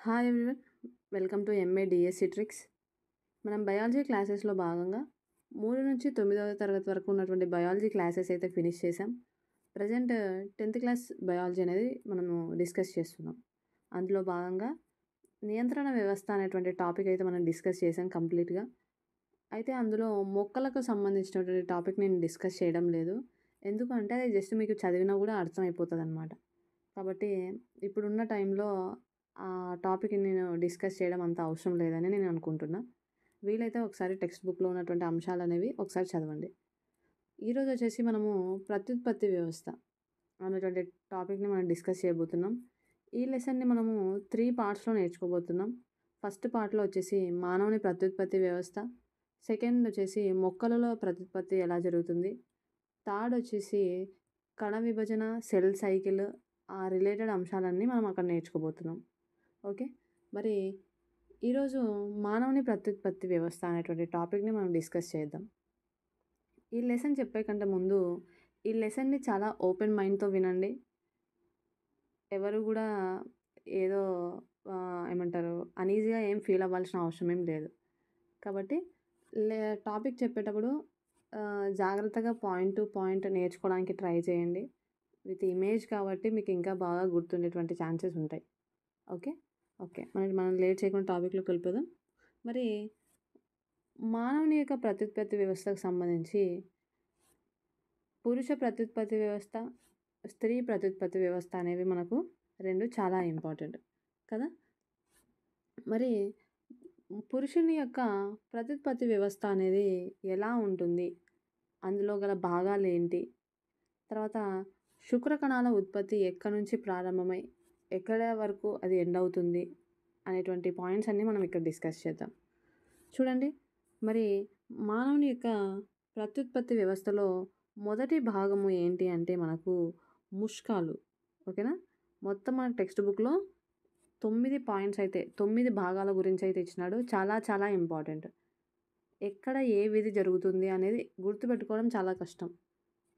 Hi everyone, welcome to MA DSC tricks. మనం biology క్లాసెస్లో భాగంగా 3 నుంచి 9వ తరగతి వరకు ఉన్నటువంటి బయాలజీ క్లాసెస్ అయితే ఫినిష్ చేసాం. ప్రజెంట్ 10th క్లాస్ బయాలజీ అనేది మనము డిస్కస్ చేస్తున్నాం. అందులో భాగంగా నియంత్రణ వ్యవస్థ అనేటువంటి టాపిక్ అయితే మనం డిస్కస్ చేసాం కంప్లీట్గా. అయితే అందులో మొక్కలకు సంబంధించినటువంటి టాపిక్ నేను డిస్కస్ చేయడం లేదు. ఎందుకంటే అది జస్ట్ మీకు చదివినా కూడా అర్థమైపోతుంది అనమాట. కాబట్టి ఇప్పుడున్న టైంలో ఆ టాపిక్ని నేను డిస్కస్ చేయడం అంత అవసరం లేదని నేను అనుకుంటున్నా. వీలైతే ఒకసారి టెక్స్ట్ బుక్లో ఉన్నటువంటి అంశాలు అనేవి ఒకసారి చదవండి. ఈరోజు వచ్చేసి మనము ప్రత్యుత్పత్తి వ్యవస్థ అనేటువంటి టాపిక్ని మనం డిస్కస్ చేయబోతున్నాం. ఈ లెసన్ని మనము 3 పార్ట్స్లో నేర్చుకోబోతున్నాం. ఫస్ట్ పార్ట్లో వచ్చేసి మానవుని ప్రత్యుత్పత్తి వ్యవస్థ, సెకండ్ వచ్చేసి మొక్కలలో ప్రత్యుత్పత్తి ఎలా జరుగుతుంది, థర్డ్ వచ్చేసి కణ విభజన, సెల్ సైకిల్, ఆ రిలేటెడ్ అంశాలన్నీ మనం అక్కడ నేర్చుకోబోతున్నాం. ఓకే, మరి ఈరోజు మానవుని ప్రత్యుత్పత్తి వ్యవస్థ అనేటువంటి టాపిక్ని మనం డిస్కస్ చేద్దాం. ఈ లెసన్ చెప్పే కంటే ముందు ఈ లెసన్ని చాలా ఓపెన్ మైండ్తో వినండి. ఎవరు కూడా ఏదో ఏమంటారు అనీజీగా ఏం ఫీల్ అవ్వాల్సిన అవసరం ఏం లేదు. కాబట్టి టాపిక్ చెప్పేటప్పుడు జాగ్రత్తగా పాయింట్ టు పాయింట్ నేర్చుకోవడానికి ట్రై చేయండి. విత్ ఇమేజ్ కాబట్టి మీకు ఇంకా బాగా గుర్తుండేటువంటి ఛాన్సెస్ ఉంటాయి. ఓకే, మనం లేట్ చేయకుండా టాపిక్లోకి వెళ్ళిపోదాం. మరి మానవుని యొక్క ప్రత్యుత్పత్తి వ్యవస్థకు సంబంధించి పురుష ప్రత్యుత్పత్తి వ్యవస్థ, స్త్రీ ప్రత్యుత్పత్తి వ్యవస్థ అనేవి మనకు రెండు చాలా ఇంపార్టెంట్ కదా. మరి పురుషుని యొక్క ప్రత్యుత్పత్తి వ్యవస్థ అనేది ఎలా ఉంటుంది, అందులో గల భాగాలు ఏంటి, తర్వాత శుక్రకణాల ఉత్పత్తి ఎక్కడి నుంచి ప్రారంభమై ఎక్కడ వరకు అది ఎండ్ అవుతుంది అనేటువంటి పాయింట్స్ అన్నీ మనం ఇక్కడ డిస్కస్ చేద్దాం. చూడండి, మరి మానవుని యొక్క ప్రత్యుత్పత్తి వ్యవస్థలో మొదటి భాగము ఏంటి అంటే మనకు ముష్కాలు. ఓకేనా, మొత్తం మన టెక్స్ట్ బుక్లో 9 పాయింట్స్ అయితే 9 భాగాల గురించి అయితే ఇచ్చినాడు. చాలా చాలా ఇంపార్టెంట్. ఎక్కడ ఏ విధి జరుగుతుంది అనేది గుర్తుపెట్టుకోవడం చాలా కష్టం.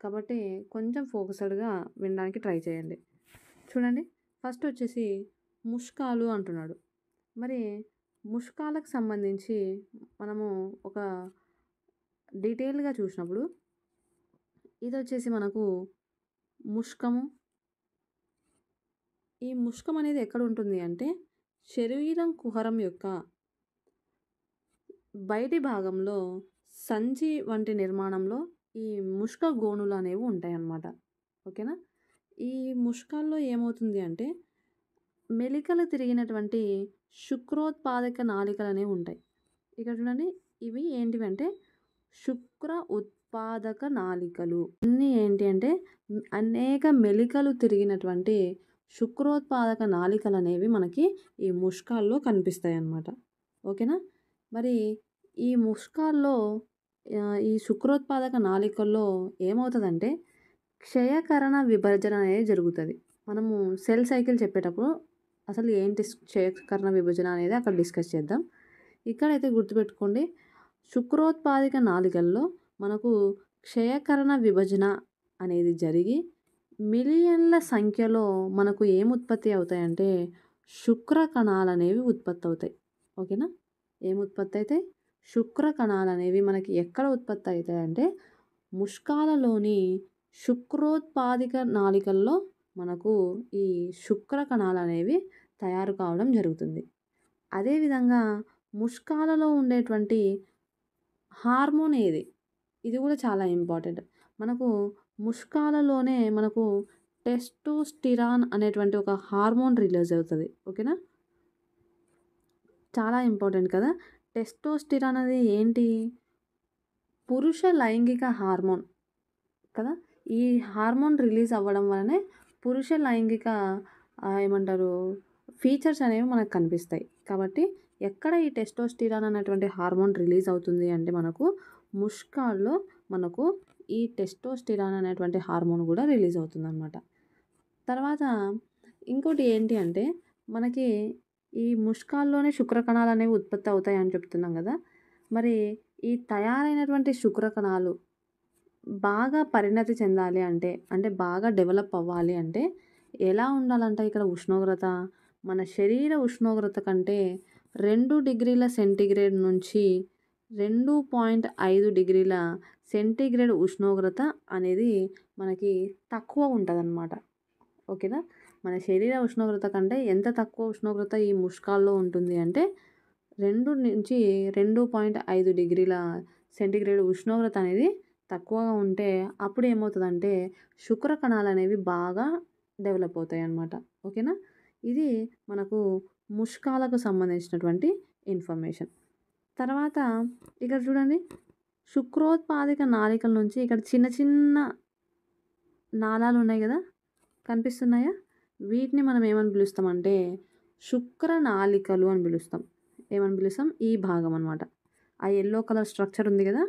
కాబట్టి కొంచెం ఫోకస్డ్గా వినడానికి ట్రై చేయండి. చూడండి, ఫస్ట్ వచ్చేసి ముష్కాలు అంటున్నాడు. మరి ముష్కాలకు సంబంధించి మనము ఒక డీటెయిల్గా చూసినప్పుడు ఇది వచ్చేసి మనకు ముష్కము. ఈ ముష్కం అనేది ఎక్కడ ఉంటుంది అంటే శరీరం కుహరం యొక్క బయటి భాగంలో సంచి వంటి నిర్మాణంలో ఈ ముష్క గోణులు అనేవి ఉంటాయి అన్నమాట. ఓకేనా, ఈ ముష్కాల్లో ఏమవుతుంది అంటే మెలికలు తిరిగినటువంటి శుక్రోత్పాదక నాళికలు అనేవి ఉంటాయి. ఇక్కడ చూడండి, ఇవి ఏంటివంటే శుక్ర ఉత్పాదక నాళికలు. అన్నీ ఏంటి అంటే అనేక మెలికలు తిరిగినటువంటి శుక్రోత్పాదక నాళికలు అనేవి మనకి ఈ ముష్కాల్లో కనిపిస్తాయి అన్నమాట. ఓకేనా, మరి ఈ ముష్కాల్లో ఈ శుక్రోత్పాదక నాళికల్లో ఏమవుతుందంటే క్షయకరణ విభజన అనేది జరుగుతుంది. మనము సెల్ సైకిల్ చెప్పేటప్పుడు అసలు ఏంటి క్షయకరణ విభజన అనేది అక్కడ డిస్కస్ చేద్దాం. ఇక్కడైతే గుర్తుపెట్టుకోండి, శుక్రోత్పాదక నాళికల్లో మనకు క్షయకరణ విభజన అనేది జరిగి మిలియన్ల సంఖ్యలో మనకు ఏం ఉత్పత్తి అవుతాయంటే శుక్ర కణాలు అనేవి ఉత్పత్తి అవుతాయి. ఓకేనా, ఏం ఉత్పత్తి అవుతాయి? శుక్ర కణాలు అనేవి మనకి ఎక్కడ ఉత్పత్తి అవుతాయంటే ముష్కాలలోని శుక్రోత్పాదిక నాళికల్లో మనకు ఈ శుక్ర కణాలు అనేవి తయారు కావడం జరుగుతుంది. అదేవిధంగా ముష్కాలలో ఉండేటువంటి హార్మోన్ ఏది, ఇది కూడా చాలా ఇంపార్టెంట్. మనకు ముష్కాలలోనే మనకు టెస్టోస్టిరాన్ అనేటువంటి ఒక హార్మోన్ రిలీజ్ అవుతుంది. ఓకేనా, చాలా ఇంపార్టెంట్ కదా. టెస్టోస్టిరాన్ అనేది ఏంటి? పురుష లైంగిక హార్మోన్ కదా. ఈ హార్మోన్ రిలీజ్ అవ్వడం వలనే పురుష లైంగిక ఏమంటారు ఫీచర్స్ అనేవి మనకు కనిపిస్తాయి. కాబట్టి ఎక్కడ ఈ టెస్టోస్టిరాన్ అనేటువంటి హార్మోన్ రిలీజ్ అవుతుంది అంటే మనకు ముష్కాల్లో మనకు ఈ టెస్టోస్టిరాన్ అనేటువంటి హార్మోన్ కూడా రిలీజ్ అవుతుంది అన్నమాట. తర్వాత ఇంకోటి ఏంటి అంటే మనకి ఈ ముష్కాల్లోనే శుక్రకణాలు అనేవి ఉత్పత్తి అవుతాయి అని చెప్తున్నాం కదా. మరి ఈ తయారైనటువంటి శుక్రకణాలు బాగా పరిణతి చెందాలి అంటే బాగా డెవలప్ అవ్వాలి అంటే ఎలా ఉండాలంట ఇక్కడ ఉష్ణోగ్రత మన శరీర ఉష్ణోగ్రత కంటే 2 డిగ్రీల సెంటీగ్రేడ్ నుంచి 2.5 డిగ్రీల సెంటీగ్రేడ్ ఉష్ణోగ్రత అనేది మనకి తక్కువ ఉంటుందన్నమాట. ఓకేనా? మన శరీర ఉష్ణోగ్రత కంటే ఎంత తక్కువ ఉష్ణోగ్రత ఈ ముష్కాల్లో ఉంటుంది అంటే 2 నుంచి 2.5 డిగ్రీల సెంటీగ్రేడ్ ఉష్ణోగ్రత అనేది తక్కువగా ఉంటే అప్పుడు ఏమవుతుందంటే శుక్ర కణాలు అనేవి బాగా డెవలప్ అవుతాయి అన్నమాట. ఓకేనా? ఇది మనకు ముష్కాలకు సంబంధించినటువంటి ఇన్ఫర్మేషన్. తర్వాత ఇక్కడ చూడండి, శుక్రోత్పాదిక నాళికల నుంచి ఇక్కడ చిన్న చిన్న నాళాలు ఉన్నాయి కదా, కనిపిస్తున్నాయా? వీటిని మనం ఏమని పిలుస్తామంటే శుక్ర నాళికలు అని పిలుస్తాం. ఏమని పిలుస్తాం? ఈ భాగం అనమాట. ఆ ఎల్లో కలర్ స్ట్రక్చర్ ఉంది కదా,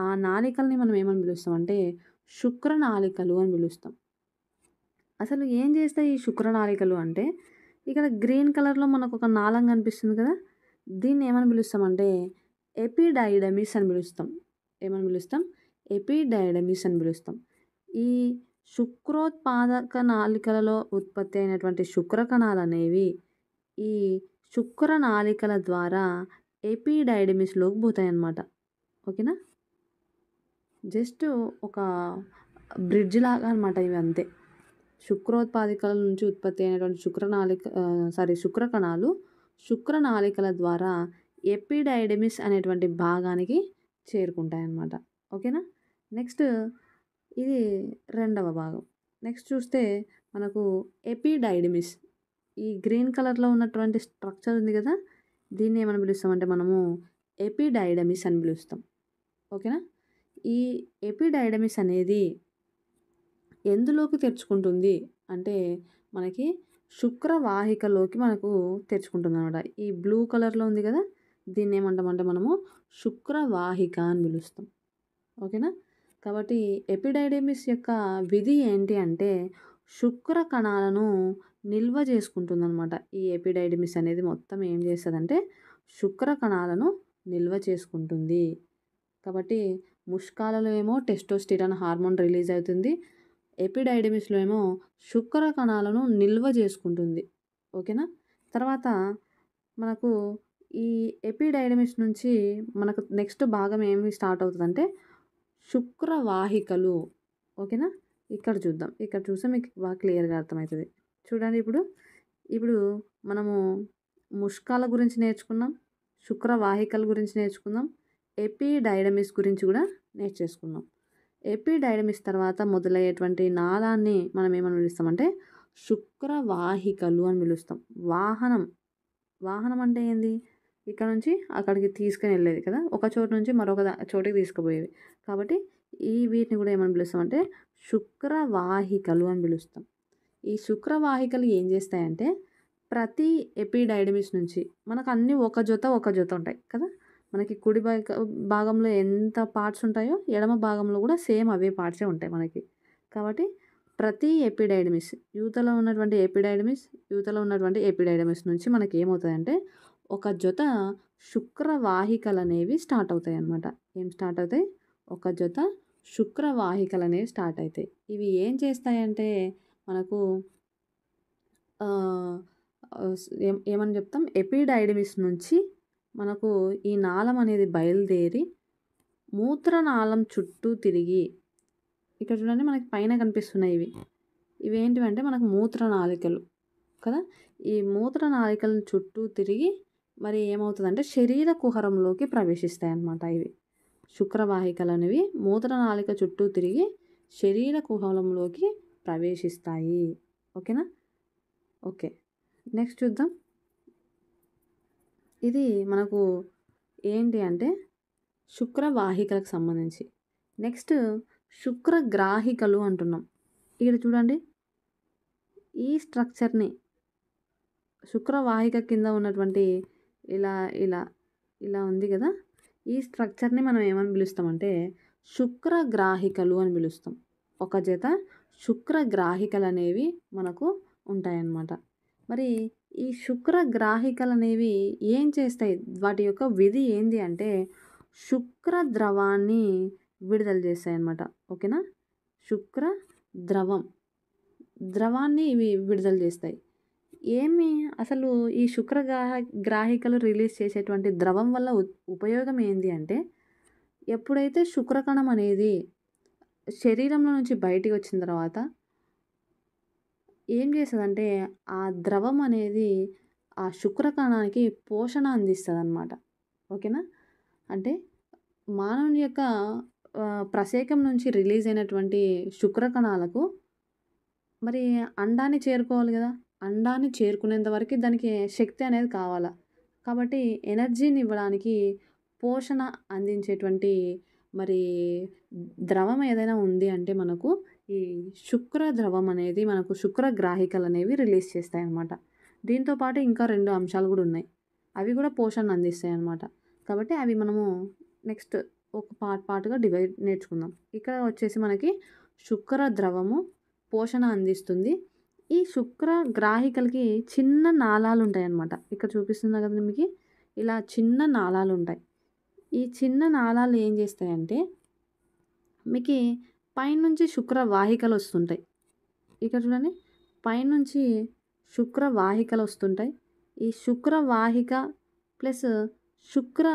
ఆ నాళికల్ని మనం ఏమని పిలుస్తామంటే శుక్ర నాళికలు అని పిలుస్తాం. అసలు ఏం చేస్తాయి ఈ శుక్ర నాళికలు అంటే, ఇక్కడ గ్రీన్ కలర్లో మనకు ఒక నాళం కనిపిస్తుంది కదా, దీన్ని ఏమని పిలుస్తామంటే ఎపిడైడమిస్ అని పిలుస్తాం. ఏమని పిలుస్తాం? ఎపిడైడమిస్ అని పిలుస్తాం. ఈ శుక్రోత్పాదక నాళికలలో ఉత్పత్తి అయినటువంటి శుక్ర కణాలు అనేవి ఈ శుక్ర నాళికల ద్వారా ఎపిడైడమిస్లోకి పోతాయి అన్నమాట. ఓకేనా? జస్ట్ ఒక బ్రిడ్జ్ లాగా అనమాట ఇవి, అంతే. శుక్రోత్పాదికల నుంచి ఉత్పత్తి అయినటువంటి శుక్ర కణాలు శుక్ర నాళికల ద్వారా ఎపిడైడమిస్ అనేటువంటి భాగానికి చేరుకుంటాయి అన్నమాట. ఓకేనా? నెక్స్ట్ ఇది రెండవ భాగం. నెక్స్ట్ చూస్తే మనకు ఎపిడైడమిస్, ఈ గ్రీన్ కలర్లో ఉన్నటువంటి స్ట్రక్చర్ ఉంది కదా, దీన్ని ఏమని పిలుస్తామంటే మనము ఎపిడైడమిస్ అని పిలుస్తాం. ఓకేనా? ఈ ఎపిడైడమిస్ అనేది ఎందులోకి తెరుచుకుంటుంది అంటే మనకి శుక్రవాహికలోకి మనకు తెరుచుకుంటుంది అనమాట. ఈ బ్లూ కలర్లో ఉంది కదా, దీన్ని ఏమంటామంటే మనము శుక్రవాహిక అని పిలుస్తాం. ఓకేనా? కాబట్టి ఎపిడైడమిస్ యొక్క విధి ఏంటి అంటే శుక్ర కణాలను నిల్వ చేసుకుంటుంది అనమాట. ఈ ఎపిడైడమిస్ అనేది మొత్తం ఏం చేస్తుందంటే శుక్ర కణాలను నిల్వ చేసుకుంటుంది. కాబట్టి ముష్కాలలో ఏమో టెస్టోస్టిరాన్ హార్మోన్ రిలీజ్ అవుతుంది, ఎపిడైడమిస్లో ఏమో శుక్ర కణాలను నిల్వ చేసుకుంటుంది. ఓకేనా? తర్వాత మనకు ఈ ఎపిడైడమిస్ నుంచి మనకు నెక్స్ట్ భాగం ఏమి స్టార్ట్ అవుతుందంటే శుక్రవాహికలు. ఓకేనా? ఇక్కడ చూద్దాం. ఇక్కడ చూస్తే మీకు బాగా క్లియర్గా అర్థమవుతుంది. చూడండి, ఇప్పుడు మనము ముష్కాల గురించి నేర్చుకున్నాం, శుక్రవాహికల గురించి నేర్చుకుందాం, ఎపిడైడమిస్ గురించి కూడా నేర్చేసుకున్నాం. ఎపిడైడమిస్ తర్వాత మొదలయ్యేటువంటి నాళాన్ని మనం ఏమని పిలుస్తామంటే శుక్రవాహికలు అని పిలుస్తాం. వాహనం అంటే ఏంది? ఇక్కడ నుంచి అక్కడికి తీసుకుని వెళ్ళేది కదా, ఒక చోటు నుంచి మరొక చోటికి తీసుకుపోయేవి. కాబట్టి వీటిని కూడా ఏమని పిలుస్తామంటే శుక్రవాహికలు అని పిలుస్తాం. ఈ శుక్రవాహికలు ఏం చేస్తాయంటే ప్రతి ఎపిడైడమిస్ నుంచి మనకు అన్నీ ఒక జత ఉంటాయి కదా, మనకి కుడి భాగంలో ఎంత పార్ట్స్ ఉంటాయో ఎడమ భాగంలో కూడా సేమ్ అవే పార్ట్సే ఉంటాయి మనకి. కాబట్టి ప్రతి ఎపిడైడమిస్, యూతలో ఉన్నటువంటి ఎపిడైడమిస్ నుంచి మనకి ఏమవుతాయంటే ఒక జత శుక్రవాహికలు అనేవి స్టార్ట్ అవుతాయి అన్నమాట. ఏం స్టార్ట్ అవుతాయి? ఒక జత శుక్రవాహికలు అనేవి స్టార్ట్ అవుతాయి. ఇవి ఏం చేస్తాయంటే మనకు ఏమని చెప్తాం, ఎపిడైడమిస్ నుంచి మనకు ఈ నాళం అనేది బయలుదేరి మూత్రనాళం చుట్టూ తిరిగి, ఇక్కడ చూడండి మనకి పైన కనిపిస్తున్నాయి ఇవి ఏంటివంటే మనకు మూత్రనాళికలు కదా, ఈ మూత్రనాళికలను చుట్టూ తిరిగి మరి ఏమవుతుందంటే శరీర కుహరంలోకి ప్రవేశిస్తాయి అన్నమాట. ఇవి శుక్రవాహికలు అనేవి మూత్రనాళిక చుట్టూ తిరిగి శరీర కుహరంలోకి ప్రవేశిస్తాయి. ఓకేనా? ఓకే, నెక్స్ట్ చూద్దాం. ఇది మనకు ఏంటి అంటే శుక్రవాహికలకు సంబంధించి. నెక్స్ట్ శుక్రగ్రాహికలు అంటున్నాం. ఇక్కడ చూడండి, ఈ స్ట్రక్చర్ని శుక్రవాహిక కింద ఉన్నటువంటి ఇలా ఇలా ఇలా ఉంది కదా, ఈ స్ట్రక్చర్ని మనం ఏమని పిలుస్తామంటే శుక్రగ్రాహికలు అని పిలుస్తాం. ఒక జత శుక్రగ్రాహికలు అనేవి మనకు ఉంటాయన్నమాట. మరి ఈ శుక్రగ్రాహికలు అనేవి ఏం చేస్తాయి? వాటి యొక్క విధి ఏంది అంటే శుక్ర ద్రవాన్ని విడుదల చేస్తాయి అన్నమాట. ఓకేనా? శుక్ర ద్రవాన్ని ఇవి విడుదల చేస్తాయి. ఏమి అసలు ఈ గ్రాహికలు రిలీజ్ చేసేటువంటి ద్రవం వల్ల ఉపయోగం ఏంది అంటే, ఎప్పుడైతే శుక్రకణం అనేది శరీరంలో నుంచి బయటికి వచ్చిన తర్వాత ఏం చేస్తదంటే, ఆ ద్రవం అనేది ఆ శుక్రకణానికి పోషణ అందిస్తదనమాట. ఓకేనా? అంటే మానవుని యొక్క ప్రసేకం నుంచి రిలీజ్ అయినటువంటి శుక్రకణాలకు మరి అండాన్ని చేరుకోవాలి గదా! అండాన్ని చేరుకునేంత వరకి దానికి శక్తి అనేది కావాల. కాబట్టి ఎనర్జీని ఇవ్వడానికి పోషణ అందించేటువంటి మరి ద్రవం ఏదైనా ఉంది అంటే మనకు ఈ శుక్ర ద్రవం అనేది మనకు శుక్రగ్రాహికలనేవి రిలీజ్ చేస్తాయన్నమాట. దీంతో పాటు ఇంకా 2 అంశాలు గూడా ఉన్నాయి. అవి గూడా పోషణను అందిస్తాయన్నమాట. కాబట్టి అవి మనము నెక్స్ట్ ఒక పార్ట్‌గా నేర్చుకుందాం. ఇక్కడ వచ్చేసి మనకి శుక్ర ద్రవము పోషణ అందిస్తుంది. ఈ శుక్ర గ్రాహికలకి చిన్న నాళాలుంటాయన్నమాట. ఇక్కడ చూపిస్తున్నా గదా మీకి. ఇలా చిన్న నాళాలుంటాయి. ఈ చిన్న నాళాలు ఏం జేస్తాయంటే, మీకి పైనుంచి శుక్ర వాహికలొస్తుంటాయి. ఇక్కడ చూడండి. పైనుంచి శుక్ర వాహికలొస్తుంటాయి. ఈ శుక్ర వాహిక ప్లస్ శుక్ర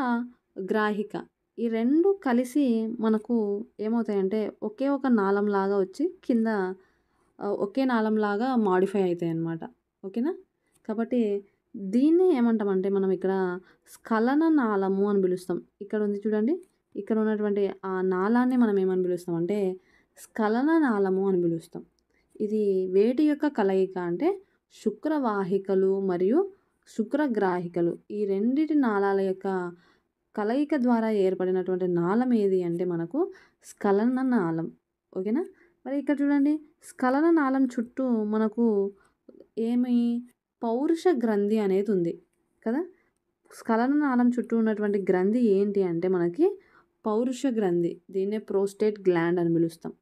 గ్రాహిక ఈ 2 కలిసి మనకు ఏమవుతాయంటే, ఒకే ఒక నాళంలాగా వచ్చి కింద ఒకే నాళంలాగా మాడిఫై అయితాయన్నమాట. ఓకేనా? కాబట్టి దీన్ని ఏమంటామంటే మనం ఇక్కడ స్ఖలన నాళము అని పిలుస్తాం. ఇక్కడ ఉంది చూడండి. ఇక్కడ ఉన్నటువంటి ఆ నాళాన్ని మనం ఏమని పిలుస్తామంటే స్ఖలన నాళము అని పిలుస్తాం. ఇది వేటి యొక్క కలయిక అంటే శుక్రవాహికలు మరియు శుక్రగ్రాహికలు ఈ రెండిటి నాళాల యొక్క కలయిక ద్వారా ఏర్పడినటువంటి నాళం ఏది అంటే మనకు స్ఖలన నాళం. ఓకేనా? మరి ఇక్కడ చూడండి. స్ఖలన నాళం చుట్టూ మనకు పౌరుష గ్రంథి అనేది ఉంది కదా! స్ఖలన నాళం చుట్టూ ఉన్నటువంటి గ్రంథి ఏంటి అంటే మనకి పౌరుష గ్రంథి. దీన్నే ప్రోస్టేట్ గ్లాండ్ అని పిలుస్తాం.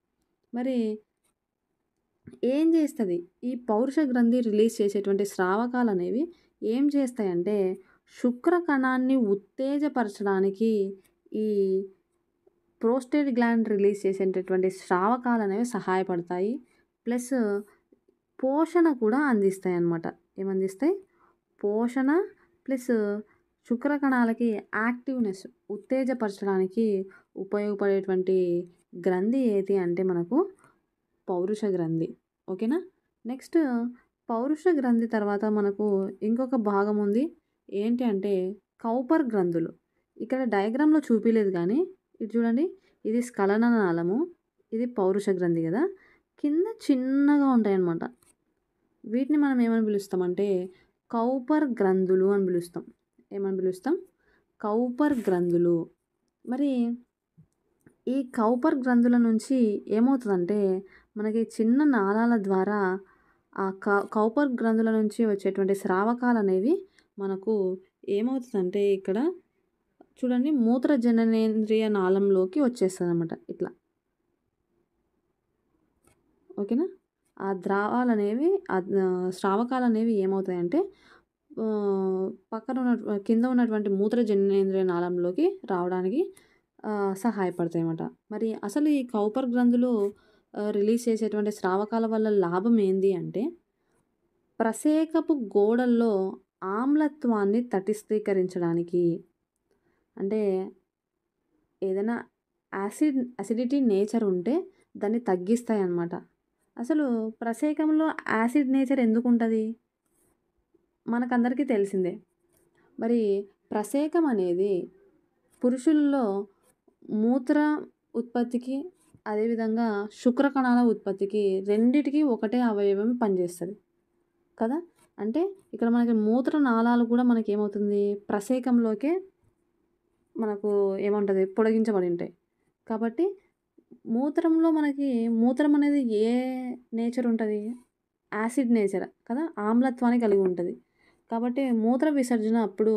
మరి ఏం చేస్తది? ఈ పౌరుష గ్రంథి రిలీజ్ చేసేటువంటి స్రావకాలనేవి ఏం చేస్తాయంటే, శుక్ర కణాన్ని ఉత్తేజపరచడానికి ఈ ప్రోస్టేట్ గ్లాండ్ రిలీజ్ చేసేటటువంటి స్రావకాలనేవి సహాయపడతాయి. ప్లస్ పోషణ కూడా అందిస్తాయన్నమాట. ఏమందిస్తాయి? పోషణ ప్లస్ శుక్ర కణాలకి యాక్టివ్‌నెస్ ఉత్తేజపరచడానికి ఉపయోగపడేటువంటి గ్రంథి ఏది అంటే మనకు పౌరుష గ్రంథి. ఓకేనా? నెక్స్ట్ పౌరుష గ్రంథి తర్వాత మనకు ఇంకొక భాగం ఉంది. ఏంటి అంటే కౌపర్ గ్రంథులు. ఇక్కడ డయాగ్రామ్‌లో చూపియలేదు గానీ ఇది చూడండి. ఇది స్ఖలన నాళము. ఇది పౌరుష గ్రంథి గదా! కింద చిన్నగా ఉంటాయన్నమాట. వీటిని మనం ఏమని పిలుస్తామంటే కౌపర్ గ్రంథులు అని పిలుస్తాం. ఏమని పిలుస్తాం? కౌపర్ గ్రంథులు. మరి ఈ కౌపర్ గ్రంథుల నుంచి ఏమవుతదంటే మనకి చిన్న నాళాల ద్వారా ఆ కౌపర్ గ్రంథుల నుంచి వచ్చేటువంటి స్రావకాలనేవి మనకు ఏమవుతదంటే ఇక్కడ చూడండి మూత్రజననేంద్రియ నాళంలోకి వచ్చేస్తదనమాట ఇట్లా. ఓకేనా? ఆ ద్రావాలనేవి స్రావకాలనేవి ఏమవుతాయంటే కింద ఉన్నటువంటి మూత్రజననేంద్రియ నాళంలోకి రావడానికి సహాయపడతాయన్నమాట. మరి అసలు ఈ కౌపర్ గ్రంథులు రిలీజ్ చేసేటువంటి స్రావకాల వల్ల లాభం ఏంది అంటే, ప్రసేకపు గోడల్లో ఆమ్లత్వాన్ని తటస్థీకరించడానికి అంటే ఏదైనా అసిడిటీ నేచర్ ఉంటే దాన్ని తగ్గిస్తాయన్నమాట. అసలు ప్రసేకంలో యాసిడ్ నేచర్ ఎందుకుంటది? మనకందరికీ తెలిసిందే. మరి ప్రసేకం అనేది పురుషుల్లో మూత్ర ఉత్పత్తికి అదేవిధంగా శుక్ర కణాల ఉత్పత్తికి రెండిటికి ఒకటే అవయవం పనిచేస్తది కదా! అంటే ఇక్కడ మనకి మూత్ర నాళాలు కూడా మనకేమవుతుంది ప్రసేకంలోకే మనకు ఏముంటది పొడిగించబడి ఉంటాయి. కాబట్టి మూత్రంలో మనకి మూత్రం అనేది ఏ నేచర్ ఉంటది? యాసిడ్ నేచర్ కదా! ఆమ్లత్వాన్ని కలిగి ఉంటది. కాబట్టి మూత్ర విసర్జన అప్పుడు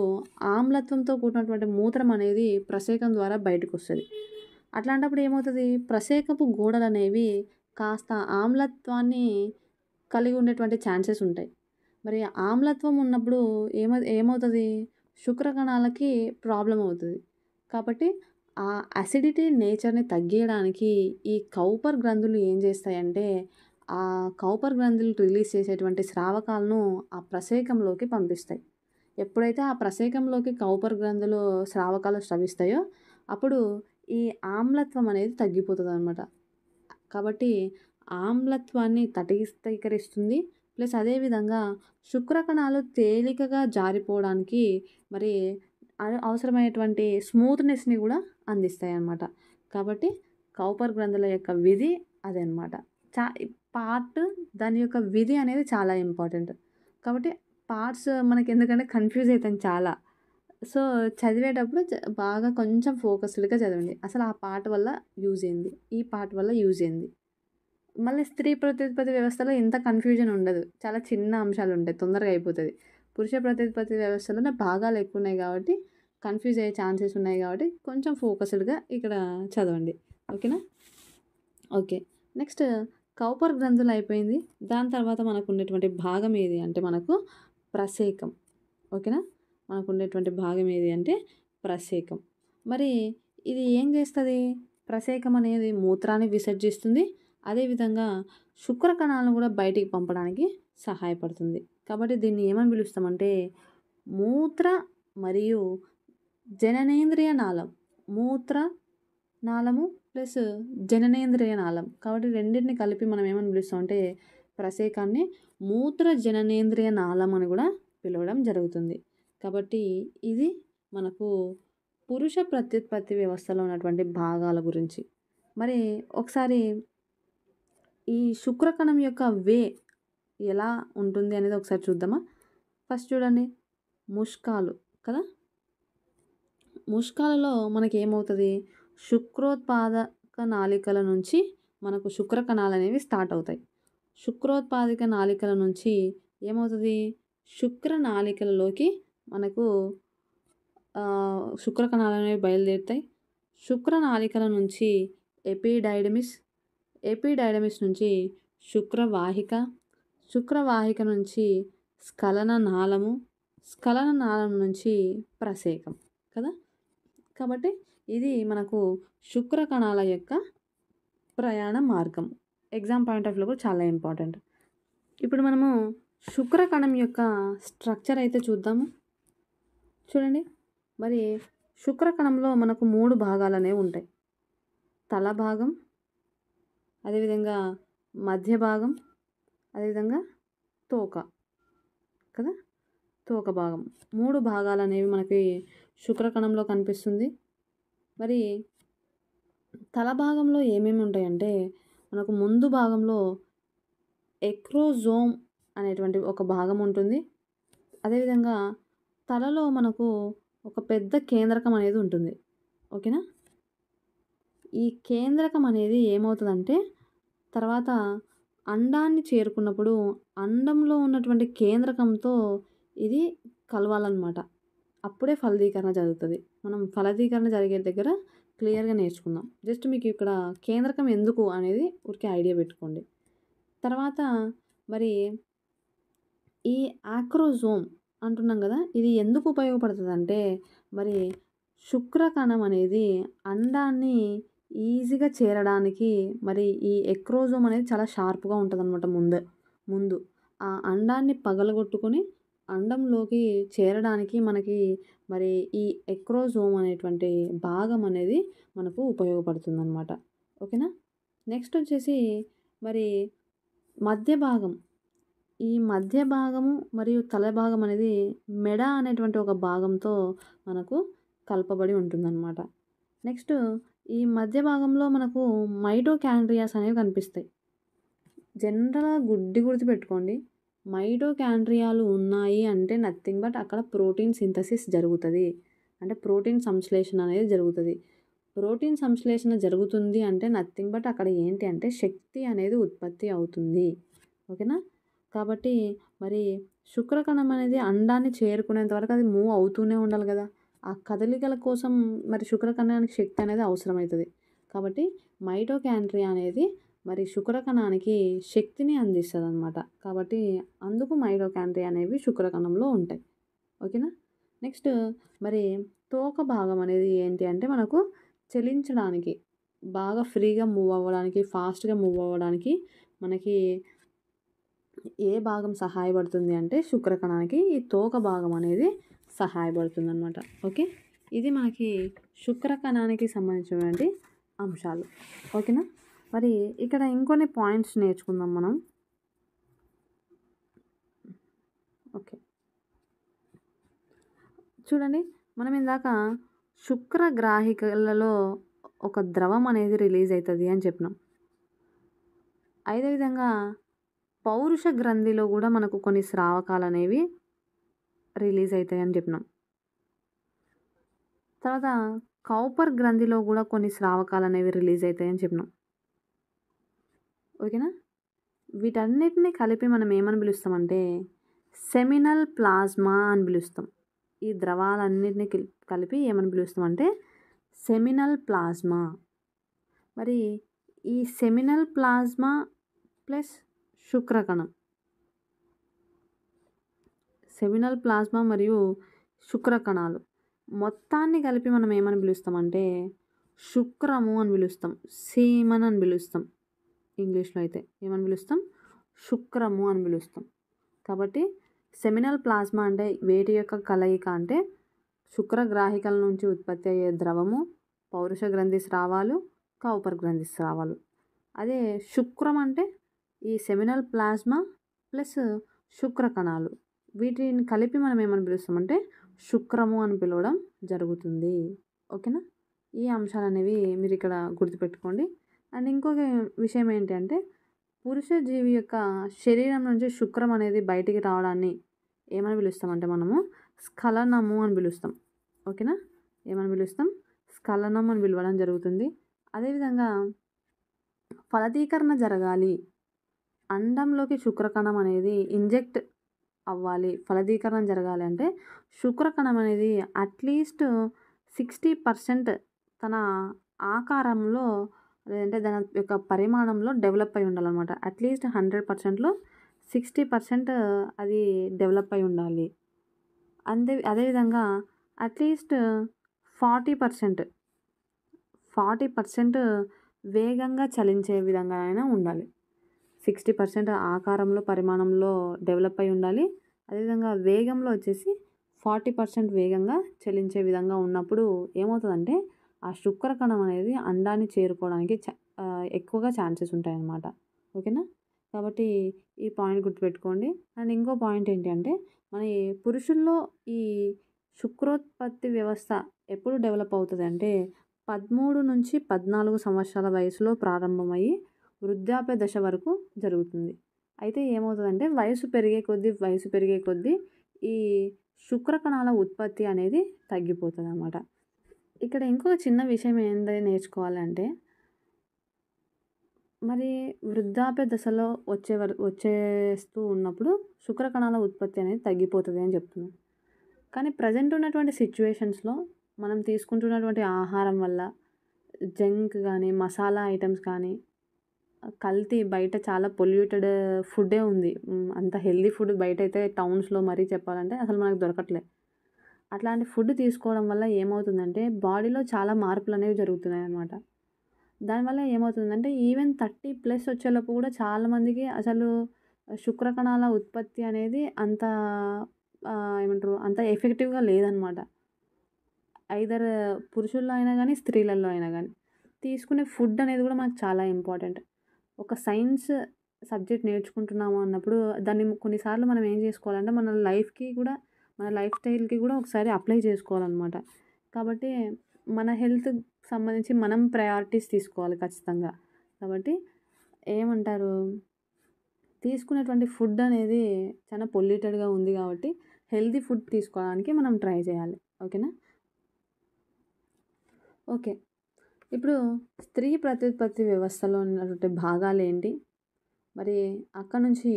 ఆమ్లత్వంతో కూడినటువంటి మూత్రం అనేది ప్రసేకం ద్వారా బయటకొస్తది. అట్లాంటప్పుడు ఏమవుతది? ప్రసేకపు గోడలనేవి కాస్త ఆమ్లత్వాన్ని కలిగి ఉండేటువంటి ఛాన్సెస్ ఉంటాయి. మరి ఆమ్లత్వం ఉన్నప్పుడు ఏమవుతది? శుక్ర కణాలకి ప్రాబ్లమ్ అవుతది. కాబట్టి ఆ అసిడిటీ నేచర్‌ని తగ్గియడానికి ఈ కౌపర్ గ్రంథులు ఏం చేస్తాయంటే ఆ కౌపర్ గ్రంథులు రిలీజ్ చేసేటువంటి స్రావకాలను ఆ ప్రసేకంలోకి పంపిస్తాయి. ఎప్పుడైతే ఆ ప్రసేకంలోకి కౌపర్ గ్రంథులు స్రావకాలు స్రవిస్తాయో అప్పుడు ఈ ఆమ్లత్వం అనేది తగ్గిపోతుందనమాట. కాబట్టి ఆమ్లత్వాన్ని తటస్థీకరిస్తుంది. ప్లస్ అదేవిధంగా శుక్రకణాలు తేలికగా జారిపోవడానికి మరి అవసరమైనటువంటి స్మూత్‌నెస్‌ని కూడా అందిస్తాయన్నమాట. కాబట్టి కౌపర్ గ్రంథుల యొక్క విధి అదనమాట. చా పార్ట్ దాని యొక్క విధి అనేది చాలా ఇంపార్టెంట్. కాబట్టి పార్ట్స్ మనకెందుకంటే కన్‌ఫ్యూజ్ అయితాం చాలా. సో, చదివేటప్పుడు బాగా కొంచెం ఫోకస్డ్‌గా చదవండి. అసలు ఆ పార్ట్ వల్ల యూజ్ ఏంది? ఈ పార్ట్ వల్ల యూజ్ ఏంది? మళ్ళీ స్త్రీ ప్రత్యుత్పత్తి వ్యవస్థలో ఇంత కన్‌ఫ్యూజన్ ఉండదు. చాలా చిన్న అంశాలుంటాయి. తొందరగా అయిపోతది. పురుష ప్రత్యుత్పత్తి వ్యవస్థలోనే భాగాలు ఎక్కువున్నాయి కాబట్టి కన్‌ఫ్యూజ్ అయ్యే ఛాన్సెస్ ఉన్నాయి కాబట్టి కొంచెం ఫోకస్డ్‌గా ఇక్కడ చదవండి. ఓకేనా? ఓకే. నెక్స్ట్ కౌపర్ గ్రంథులు అయిపోయింది. దాని తర్వాత మనకున్నటువంటి భాగం ఏది అంటే మనకు ప్రసేకం. ఓకేనా? మనకుండేటువంటి భాగం ఏది అంటే ప్రసేకం. మరి ఇది ఏం చేస్తది? ప్రసేకం అనేది మూత్రాన్ని విసర్జిస్తుంది. అదేవిధంగా శుక్ర కణాలను కూడా బయటికి పంపడానికి సహాయపడుతుంది. కాబట్టి దీన్ని ఏమని పిలుస్తామంటే మూత్ర మరియు జననేంద్రియ నాళం. మూత్ర నాళము ప్లస్ జననేంద్రియ నాళం. కాబట్టి రెండిటిని కలిపి మనం ఏమని పిలుస్తామంటే ప్రసేకాన్ని మూత్ర జననేంద్రియ నాళం అని కూడా పిలవడం జరుగుతుంది. కాబట్టి ఇది మనకు పురుష ప్రత్యుత్పత్తి వ్యవస్థలో ఉన్నటువంటి భాగాల గురించి. మరి ఒకసారి ఈ శుక్రకణం యొక్క ఎలా ఉంటుంది అనేది ఒకసారి చూద్దామా? ఫస్ట్ చూడండి ముష్కాలు కదా! ముష్కాలలో మనకేమవుతది? శుక్రోత్పాదక నాళికల నుంచి మనకు శుక్ర కణాలనేవి స్టార్ట్ అవుతాయి. శుక్రోత్పాదక నాళికల నుంచి ఏమవుతది? శుక్ర నాళికలలోకి మనకు శుక్ర కణాలనేవి బయలుదేరుతాయి. శుక్ర నాళికల నుంచి ఎపిడైడమిస్, ఎపిడైడమిస్ నుంచి శుక్రవాహిక, శుక్రవాహిక నుంచి స్ఖలన నాళము, స్ఖలన నాళం నుంచి ప్రసేకం కదా! కాబట్టి ఇది మనకు శుక్ర కణాల యొక్క ప్రయాణ మార్గం. ఎగ్జామ్ పాయింట్ ఆఫ్ వ్యూలో కూడా చాలా ఇంపార్టెంట్. ఇప్పుడు మనము శుక్ర కణం యొక్క స్ట్రక్చర్ అయితే చూద్దాము. చూడండి మరి శుక్ర కణంలో మనకు 3 భాగాలనేవి ఉంటాయి. తల భాగం, అదేవిధంగా మధ్య భాగం, అదేవిధంగా తోక కదా! తోక భాగం. 3 భాగాలనేవి మనకి శుక్ర కణంలో కనిపిస్తుంది. మరి తల భాగంలో ఏమేమి ఉంటాయంటే మనకు ముందు భాగంలో ఎక్రోజోమ్ అనేటువంటి ఒక భాగం ఉంటుంది. అదేవిధంగా తలలో మనకు ఒక పెద్ద కేంద్రకం అనేది ఉంటుంది. ఓకేనా? ఈ కేంద్రకం అనేది ఏమవుతుందంటే తర్వాత అండాన్ని చేరుకున్నప్పుడు అండంలో ఉన్నటువంటి కేంద్రకంతో ఇది కలవాలన్నమాట. అప్పుడే ఫలదీకరణ జరుగుతుంది. మనం ఫలదీకరణ జరిగే దగ్గర క్లియర్‌గా నేర్చుకుందాం. జస్ట్ మీకు ఇక్కడ కేంద్రకం ఎందుకు అనేది ఊరికే ఐడియా పెట్టుకోండి. తర్వాత మరి ఈ ఆక్రోజోమ్ అంటున్నాం కదా! ఇది ఎందుకు ఉపయోగపడుతదంటే మరి శుక్ర కణం అనేది అండాన్ని ఈజీగా చేరడానికి మరి ఈ ఎక్రోజోమ్ అనేది చాలా షార్ప్‌గా ఉంటదనమాట ముందు. ఆ అండాన్ని పగలగొట్టుకొని అండంలోకి చేరడానికి మనకి మరి ఈ ఎక్రోజోమ్ అనేటువంటి భాగం అనేది మనకు ఉపయోగపడుతుందనమాట. ఓకేనా? నెక్స్ట్ వచ్చేసి మరి మధ్య భాగం. ఈ మధ్య భాగము మరియు తల భాగం అనేది మెడ అనేటువంటి ఒక భాగంతో మనకు కలపబడి ఉంటుందన్నమాట. నెక్స్ట్ ఈ మధ్య భాగంలో మనకు మైటోకాండ్రియాస్ అనేవి కనిపిస్తాయి. జనరల్‌గా గుర్తుపెట్టుకోండి. మైటోకాండ్రియాలు ఉన్నాయి అంటే నథింగ్ బట్ అక్కడ ప్రోటీన్ సింథసిస్ జరుగుతది. అంటే ప్రోటీన్ సంశ్లేషణ అనేది జరుగుతది. ప్రోటీన్ సంశ్లేషణ జరుగుతుంది అంటే నథింగ్ బట్ అక్కడ ఏంటి అంటే శక్తి అనేది ఉత్పత్తి అవుతుంది. ఓకేనా? కాబట్టి మరి శుక్రకణం అనేది అండాన్ని చేరుకునేంత వరకు అది మూవ్ అవుతూనే ఉండాలి కదా! ఆ కదలికల కోసం మరి శుక్రకణానికి శక్తి అనేది అవసరమైతది. కాబట్టి మైటోకాండ్రియా అనేది మరి శుక్రకణానికి శక్తిని అందిస్తదనమాట. కాబట్టి అందుకు మైటోకాండ్రియా అనేవి శుక్రకణంలో ఉంటాయి. ఓకేనా? నెక్స్ట్ మరి తోక భాగం అనేది ఏంటి అంటే మనకు చలించడానికి బాగా ఫ్రీగా మూవ్ అవ్వడానికి, ఫాస్ట్‌గా మూవ్ అవ్వడానికి మనకి ఏ భాగం సహాయపడుతుంది అంటే శుక్రకణానికి ఈ తోక భాగం అనేది సహాయపడుతుంది అనమాట. ఓకే, ఇది మనకి శుక్రకణానికి సంబంధించినటువంటి అంశాలు. ఓకేనా, మరి ఇక్కడ ఇంకొన్ని పాయింట్స్ నేర్చుకుందాం మనం. ఓకే, చూడండి, మనం ఇందాక శుక్రగ్రాహికలలో ఒక ద్రవం అనేది రిలీజ్ అవుతుంది అని చెప్పినాం. అదేవిధంగా పౌరుష గ్రంథిలో కూడా మనకు కొన్ని స్రావకాలు అనేవి రిలీజ్ అవుతాయి అని చెప్పినాం. తర్వాత కౌపర్ గ్రంథిలో కూడా కొన్ని స్రావకాలు అనేవి రిలీజ్ అవుతాయి అని చెప్పినాం. ఓకేనా, వీటన్నిటిని కలిపి మనం ఏమని పిలుస్తామంటే సెమినల్ ప్లాజ్మా అని పిలుస్తాం. ఈ ద్రవాలన్నిటిని కలిపి ఏమని పిలుస్తామంటే సెమినల్ ప్లాజ్మా. మరి ఈ సెమినల్ ప్లాజ్మా ప్లస్ శుక్రకణం, సెమినల్ ప్లాజ్మా మరియు శుక్రకణాలు మొత్తాన్ని కలిపి మనం ఏమని పిలుస్తామంటే శుక్రము అని పిలుస్తాం, సీమన్ అని పిలుస్తాం. ఇంగ్లీష్లో అయితే ఏమని పిలుస్తాం, శుక్రము అని పిలుస్తాం. కాబట్టి సెమినల్ ప్లాజ్మా అంటే వేటి యొక్క కలయిక అంటే శుక్రగ్రాహికల నుంచి ఉత్పత్తి అయ్యే ద్రవము, పౌరుష గ్రంథి స్రావాలు, కౌపర్ గ్రంథి స్రావాలు. అదే శుక్రం అంటే ఈ సెమినల్ ప్లాజ్మా ప్లస్ శుక్రకణాలు, వీటిని కలిపి మనం ఏమని పిలుస్తామంటే శుక్రము అని పిలవడం జరుగుతుంది. ఓకేనా, ఈ అంశాలు అనేవి మీరు ఇక్కడ గుర్తుపెట్టుకోండి. అండ్ ఇంకొక విషయం ఏంటి అంటే పురుష జీవి యొక్క శరీరం నుంచి శుక్రం అనేది బయటికి రావడాన్ని ఏమని పిలుస్తామంటే మనము స్ఖలనము అని పిలుస్తాం. ఓకేనా, ఏమని పిలుస్తాం, స్ఖలనం అని పిలవడం జరుగుతుంది. అదేవిధంగా ఫలదీకరణ జరగాలి, అండంలోకి శుక్రకణం అనేది ఇంజెక్ట్ అవ్వాలి, ఫలదీకరణం జరగాలి అంటే శుక్రకణం అనేది అట్లీస్ట్ 60% తన ఆకారంలో లేదంటే దాని యొక్క పరిమాణంలో డెవలప్ అయి ఉండాలన్నమాట. అట్లీస్ట్ 100%లో 60% అది డెవలప్ అయి ఉండాలి. అదేవిధంగా అట్లీస్ట్ 40% వేగంగా చలించే విధంగా అయినా ఉండాలి. 60% ఆకారంలో పరిమాణంలో డెవలప్ అయి ఉండాలి. అదేవిధంగా వేగంలో వచ్చేసి 40% వేగంగా చలించే విధంగా ఉన్నప్పుడు ఏమవుతుందంటే ఆ శుక్రకణం అనేది అండాన్ని చేరుకోవడానికి ఎక్కువగా ఛాన్సెస్ ఉంటాయన్నమాట. ఓకేనా, కాబట్టి ఈ పాయింట్ గుర్తుపెట్టుకోండి. అండ్ ఇంకో పాయింట్ ఏంటి అంటే మన ఈ పురుషుల్లో ఈ శుక్రోత్పత్తి వ్యవస్థ ఎప్పుడు డెవలప్ అవుతుంది అంటే 13 నుంచి 14 సంవత్సరాల వయసులో ప్రారంభమయ్యి వృద్ధాప్య దశ వరకు జరుగుతుంది. అయితే ఏమవుతుందంటే వయసు పెరిగే కొద్దీ ఈ శుక్రకణాల ఉత్పత్తి అనేది తగ్గిపోతుంది అన్నమాట. ఇక్కడ ఇంకొక చిన్న విషయం ఏంటని నేర్చుకోవాలంటే మరి వృద్ధాప్య దశలో వచ్చేస్తూ ఉన్నప్పుడు శుక్రకణాల ఉత్పత్తి అనేది తగ్గిపోతుంది అని చెప్తున్నాం. కానీ ప్రజెంట్ ఉన్నటువంటి సిచ్యువేషన్స్లో మనం తీసుకుంటున్నటువంటి ఆహారం వల్ల జంక్ కానీ మసాలా ఐటమ్స్ కానీ కల్తీ, బయట చాలా పొల్యూటెడ్ ఫుడ్డే ఉంది. అంత హెల్దీ ఫుడ్ బయట అయితే టౌన్స్లో మరీ చెప్పాలంటే అసలు మనకు దొరకట్లేదు. అట్లాంటి ఫుడ్ తీసుకోవడం వల్ల ఏమవుతుందంటే బాడీలో చాలా మార్పులు అనేవి జరుగుతున్నాయి అన్నమాట. దానివల్ల ఏమవుతుందంటే ఈవెన్ 30+ వచ్చేలోపు కూడా చాలామందికి అసలు శుక్రకణాల ఉత్పత్తి అనేది అంత ఏమంటారు అంత ఎఫెక్టివ్గా లేదనమాట. ఐదర్ పురుషుల్లో అయినా కానీ స్త్రీలలో అయినా కానీ తీసుకునే ఫుడ్ అనేది కూడా మనకు చాలా ఇంపార్టెంట్. ఒక సైన్స్ సబ్జెక్ట్ నేర్చుకుంటున్నాము అన్నప్పుడు దాన్ని కొన్నిసార్లు మనం ఏం చేసుకోవాలంటే మన లైఫ్ స్టైల్కి కూడా ఒకసారి అప్లై చేసుకోవాలన్నమాట. కాబట్టి మన హెల్త్కి సంబంధించి మనం ప్రయారిటీస్ తీసుకోవాలి ఖచ్చితంగా. కాబట్టి ఏమంటారు తీసుకునేటువంటి ఫుడ్ అనేది చాలా పొల్యూటెడ్గా ఉంది కాబట్టి హెల్తీ ఫుడ్ తీసుకోవడానికి మనం ట్రై చేయాలి. ఓకేనా, ఓకే, ఇప్పుడు స్త్రీ ప్రత్యుత్పత్తి వ్యవస్థలో ఉన్నటువంటి భాగాలు ఏంటి, మరి అక్కడ నుంచి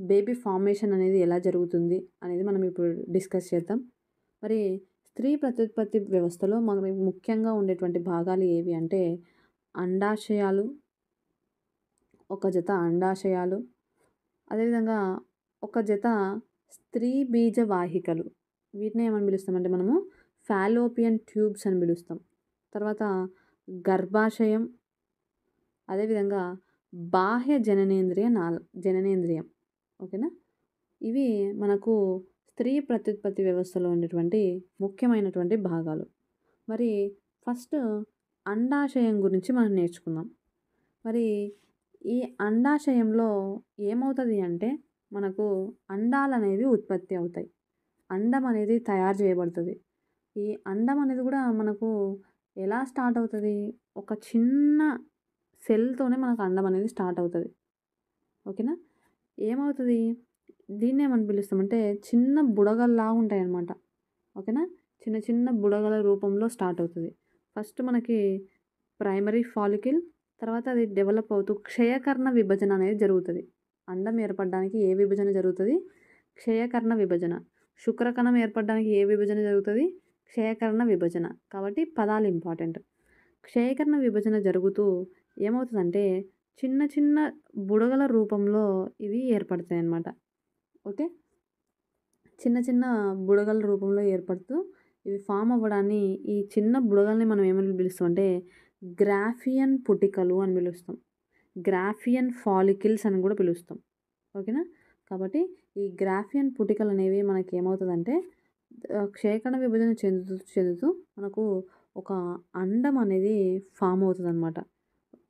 బేబీ ఫార్మేషన్ అనేది ఎలా జరుగుతుంది అనేది మనం ఇప్పుడు డిస్కస్ చేద్దాం. మరి స్త్రీ ప్రత్యుత్పత్తి వ్యవస్థలో మనకి ముఖ్యంగా ఉండేటువంటి భాగాలు ఏవి అంటే అండాశయాలు, ఒక జత అండాశయాలు, అదేవిధంగా ఒక జత స్త్రీ బీజ వాహికలు, వీటిని ఏమని పిలుస్తామంటే మనము ఫాలోపియన్ ట్యూబ్స్ అని పిలుస్తాం. తర్వాత గర్భాశయం, అదేవిధంగా బాహ్య జననేంద్రియం. ఓకేనా? ఇవి మనకు స్త్రీ ప్రత్యుత్పత్తి వ్యవస్థలో ఉండేటువంటి ముఖ్యమైనటువంటి భాగాలు. మరి ఫస్ట్ అండాశయం గురించి మనం నేర్చుకుందాం. మరి ఈ అండాశయంలో ఏమవుతుంది అంటే మనకు అండాలనేవి ఉత్పత్తి అవుతాయి. అండం అనేది తయారు చేయబడుతుంది. ఈ అండం అనేది కూడా మనకు ఎలా స్టార్ట్ అవుతుంది? ఒక చిన్న సెల్‌తోనే మనకు అండం అనేది స్టార్ట్ అవుతది. ఓకేనా? ఏమవుతది? దీన్నేమని పిలుస్తామంటే చిన్న బుడగల్లా ఉంటాయన్నమాట. ఓకేనా? చిన్న చిన్న బుడగల రూపంలో స్టార్ట్ అవుతది. ఫస్ట్ మనకి ప్రైమరీ ఫాలికిల్, తర్వాత అది డెవలప్ అవుతూ క్షయకర్ణ విభజన అనేది జరుగుతది. అండం ఏర్పడడానికి ఏ విభజన జరుగుతది? క్షయకర్ణ విభజన. శుక్రకణం ఏర్పడడానికి ఏ విభజన జరుగుతది? క్షయకర్ణ విభజన. కాబట్టి పదాలు ఇంపార్టెంట్. క్షయకర్ణ విభజన జరుగుతూ ఏమవుతదంటే చిన్న చిన్న బుడగల రూపంలో ఇవి ఏర్పడతాయన్నమాట. ఓకే. చిన్న చిన్న బుడగల రూపంలో ఏర్పడుతూ ఇవి ఫామ్ అవ్వడాన్ని ఈ చిన్న బుడగల్ని మనం ఏమని పిలుస్తామంటే గ్రాఫియన్ పుటికలు అని పిలుస్తాం. గ్రాఫియన్ ఫాలికిల్స్ అని కూడా పిలుస్తాం. ఓకేనా? కాబట్టి ఈ గ్రాఫియన్ పుటికలు అనేవి మనకి ఏమవుతదంటే క్షయకణ విభజన చెందుతూ చెందుతూ మనకు ఒక అండం అనేది ఫామ్ అవుతదనమాట.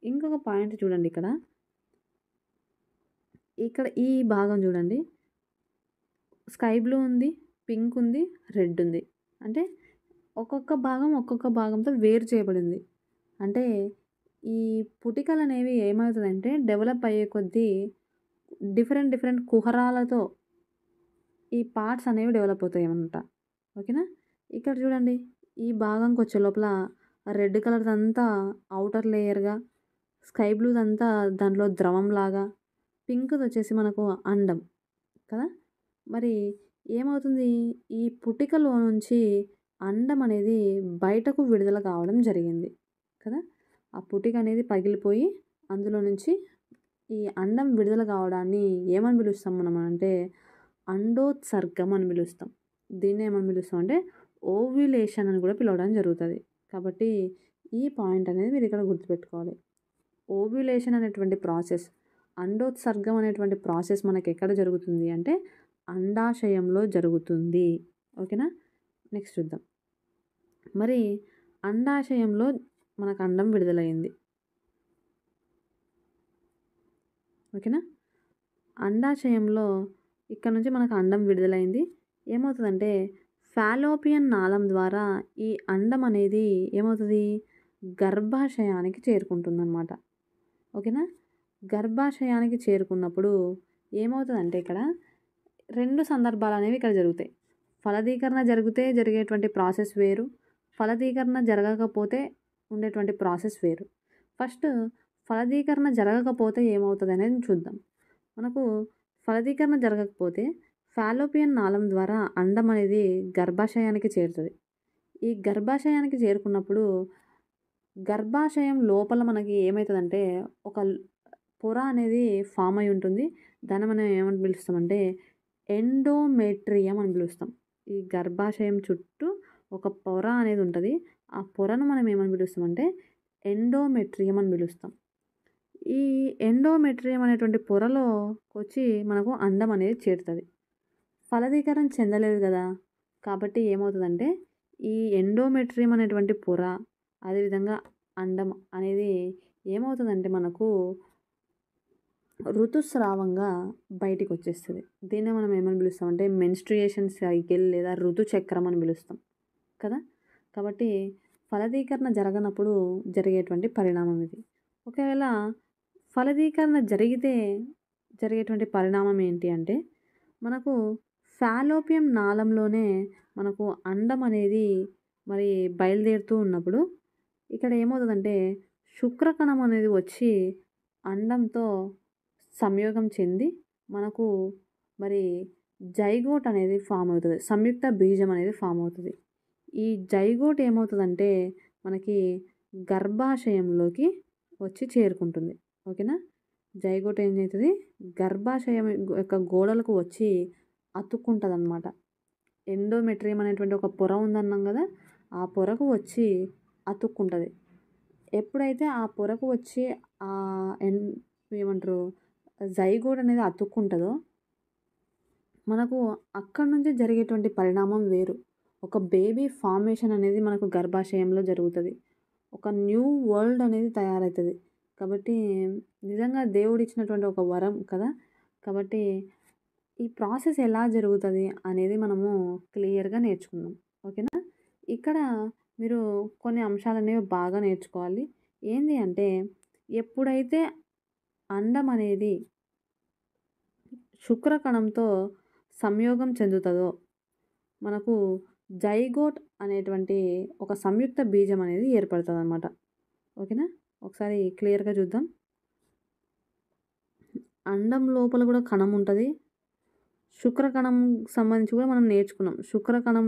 ఇంకొక పాయింట్ చూడండి ఇక్కడ. ఇక్కడ ఈ భాగం చూడండి. స్కై బ్లూ ఉంది, పింక్ ఉంది, రెడ్ ఉంది. అంటే ఒక్కొక్క భాగం ఒక్కొక్క భాగంతో వేరు చేయబడింది. అంటే ఈ పుటికలనేవి ఏమవుతదంటే డెవలప్ అయ్యే కొద్దీ డిఫరెంట్ డిఫరెంట్ కుహరాలతో ఈ పార్ట్స్ అనేవి డెవలప్ అవుతాయన్నమాట. ఓకేనా? ఇక్కడ చూడండి. ఈ భాగంకొచ్చే లోపల రెడ్ కలర్‌దంతా ఔటర్ లేయర్‌గా, స్కై బ్లూదంతా దాంట్లో ద్రవంలాగా, పింక్‌దొచ్చేసి మనకు అండం కదా! మరి ఏమవుతుంది? ఈ పుటికలో నుంచి అండం అనేది బయటకు విడుదల కావడం జరిగింది కదా! ఆ పుటిక అనేది పగిలిపోయి అందులో నుంచి ఈ అండం విడుదల కావడాన్ని ఏమని పిలుస్తాం మనం అంటే అండోత్సర్గం అని పిలుస్తాం. దీన్నేమని పిలుస్తాం అంటే ఓవ్యులేషన్ అని కూడా పిలవడం జరుగుతది. కాబట్టి ఈ పాయింట్ అనేది మీరిక్కడ గుర్తుపెట్టుకోవాలి. ఓవ్యులేషన్ అనేటువంటి ప్రాసెస్, అండోత్సర్గం అనేటువంటి ప్రాసెస్ మనకెక్కడ జరుగుతుంది అంటే అండాశయంలో జరుగుతుంది. ఓకేనా? నెక్స్ట్ చూద్దాం. మరి అండాశయంలో మనకు అండం విడుదలయింది. ఓకేనా? అండాశయంలో ఇక్కడ నుంచి మనకు అండం విడుదలైంది. ఏమవుతదంటే ఫాలోపియన్ నాళం ద్వారా ఈ అండం అనేది ఏమవుతది? గర్భాశయానికి చేరుకుంటుందనమాట. ఓకేనా? గర్భాశయానికి చేరుకున్నప్పుడు ఏమవుతదంటే ఇక్కడ 2 సందర్భాలనేవి ఇక్కడ జరుగుతాయి. ఫలదీకరణ జరిగితే జరిగేటువంటి ప్రాసెస్ వేరు. ఫలదీకరణ జరగకపోతే ఉండేటువంటి ప్రాసెస్ వేరు. ఫస్ట్ ఫలదీకరణ జరగకపోతే ఏమవుతదనేది చూద్దాం. మనకు ఫలదీకరణ జరగకపోతే ఫాలోపియన్ నాళం ద్వారా అండం అనేది గర్భాశయానికి చేరుతది. ఈ గర్భాశయానికి చేరుకున్నప్పుడు గర్భాశయం లోపల మనకి ఏమైతదంటే ఒక పొర అనేది ఫామ్ అయ్యి ఉంటుంది. దాన్ని మనం ఏమని పిలుస్తామంటే ఎండోమెట్రియం అని పిలుస్తాం. ఈ గర్భాశయం చుట్టూ ఒక పొర అనేది ఉంటది. ఆ పొరను మనం ఏమని పిలుస్తామంటే ఎండోమెట్రియం అని పిలుస్తాం. ఈ ఎండోమెట్రియం అనేటువంటి పొరలోకొచ్చి మనకు అండం అనేది చేరుతది. ఫలదీకరణ చెందలేదు గదా! కాబట్టి ఏమవుతదంటే ఈ ఎండోమెట్రియం అనేటువంటి పొర, అదేవిధంగా అండం అనేది ఏమవుతదంటే మనకు ఋతుస్రావంగా బయటికొచ్చేస్తది. దీన్నే మనం ఏమని పిలుస్తామంటే మెన్స్ట్రుయేషన్ సైకిల్ లేదా ఋతుచక్రం అని పిలుస్తాం కదా! కాబట్టి ఫలదీకరణ జరగనప్పుడు జరిగేటువంటి పరిణామం ఇది. ఒకవేళ ఫలదీకరణ జరిగితే జరిగేటువంటి పరిణామం ఏంటి అంటే మనకు ఫాలోపియం నాళంలోనే మనకు అండం అనేది మరి బయలుదేరుతూ ఉన్నప్పుడు ఇక్కడ ఏమవుతదంటే శుక్రకణం అనేది వచ్చి అండంతో సంయోగం చెంది మనకు మరి జైగోట్ అనేది ఫామ్ అవుతది. సంయుక్త బీజం అనేది ఫామ్ అవుతది. ఈ జైగోట్ ఏమవుతదంటే మనకి గర్భాశయంలోకి వచ్చి చేరుకుంటుంది. ఓకేనా? జైగోట్ ఏం చేస్తది? గర్భాశయం యొక్క గోడలకు వచ్చి అతుక్కుంటదనమాట. ఎండోమెట్రియం అనేటువంటి ఒక పొర ఉందన్నాం కదా! ఆ పొరకు వచ్చి అతుక్కుంటది. ఎప్పుడైతే ఆ పొరకు వచ్చి ఎన్ ఏమంటారు జైగోట్ అనేది అతుక్కుంటుందో మనకు అక్కడి నుంచి జరిగేటువంటి పరిణామం వేరు. ఒక బేబీ ఫార్మేషన్ అనేది మనకు గర్భాశయంలో జరుగుతది. ఒక న్యూ వరల్డ్ అనేది తయారైతది. కాబట్టి నిజంగా దేవుడిచ్చినటువంటి ఒక వరం కదా! కాబట్టి ఈ ప్రాసెస్ ఎలా జరుగుతది అనేది మనము క్లియర్‌గా నేర్చుకుందాం. ఓకేనా? ఇక్కడ మీరు కొన్ని అంశాలనేవి బాగా నేర్చుకోవాలి. ఏంది అంటే ఎప్పుడైతే అండం అనేది శుక్రకణంతో సంయోగం చెందుతదో మనకు జైగోట్ అనేటువంటి ఒక సంయుక్త బీజం అనేది ఏర్పడతదనమాట. ఓకేనా? ఒకసారి క్లియర్‌గా చూద్దాం. అండం లోపల కూడా కణం ఉంటది. శుక్రకణం సంబంధించి కూడా మనం నేర్చుకున్నాం. శుక్రకణం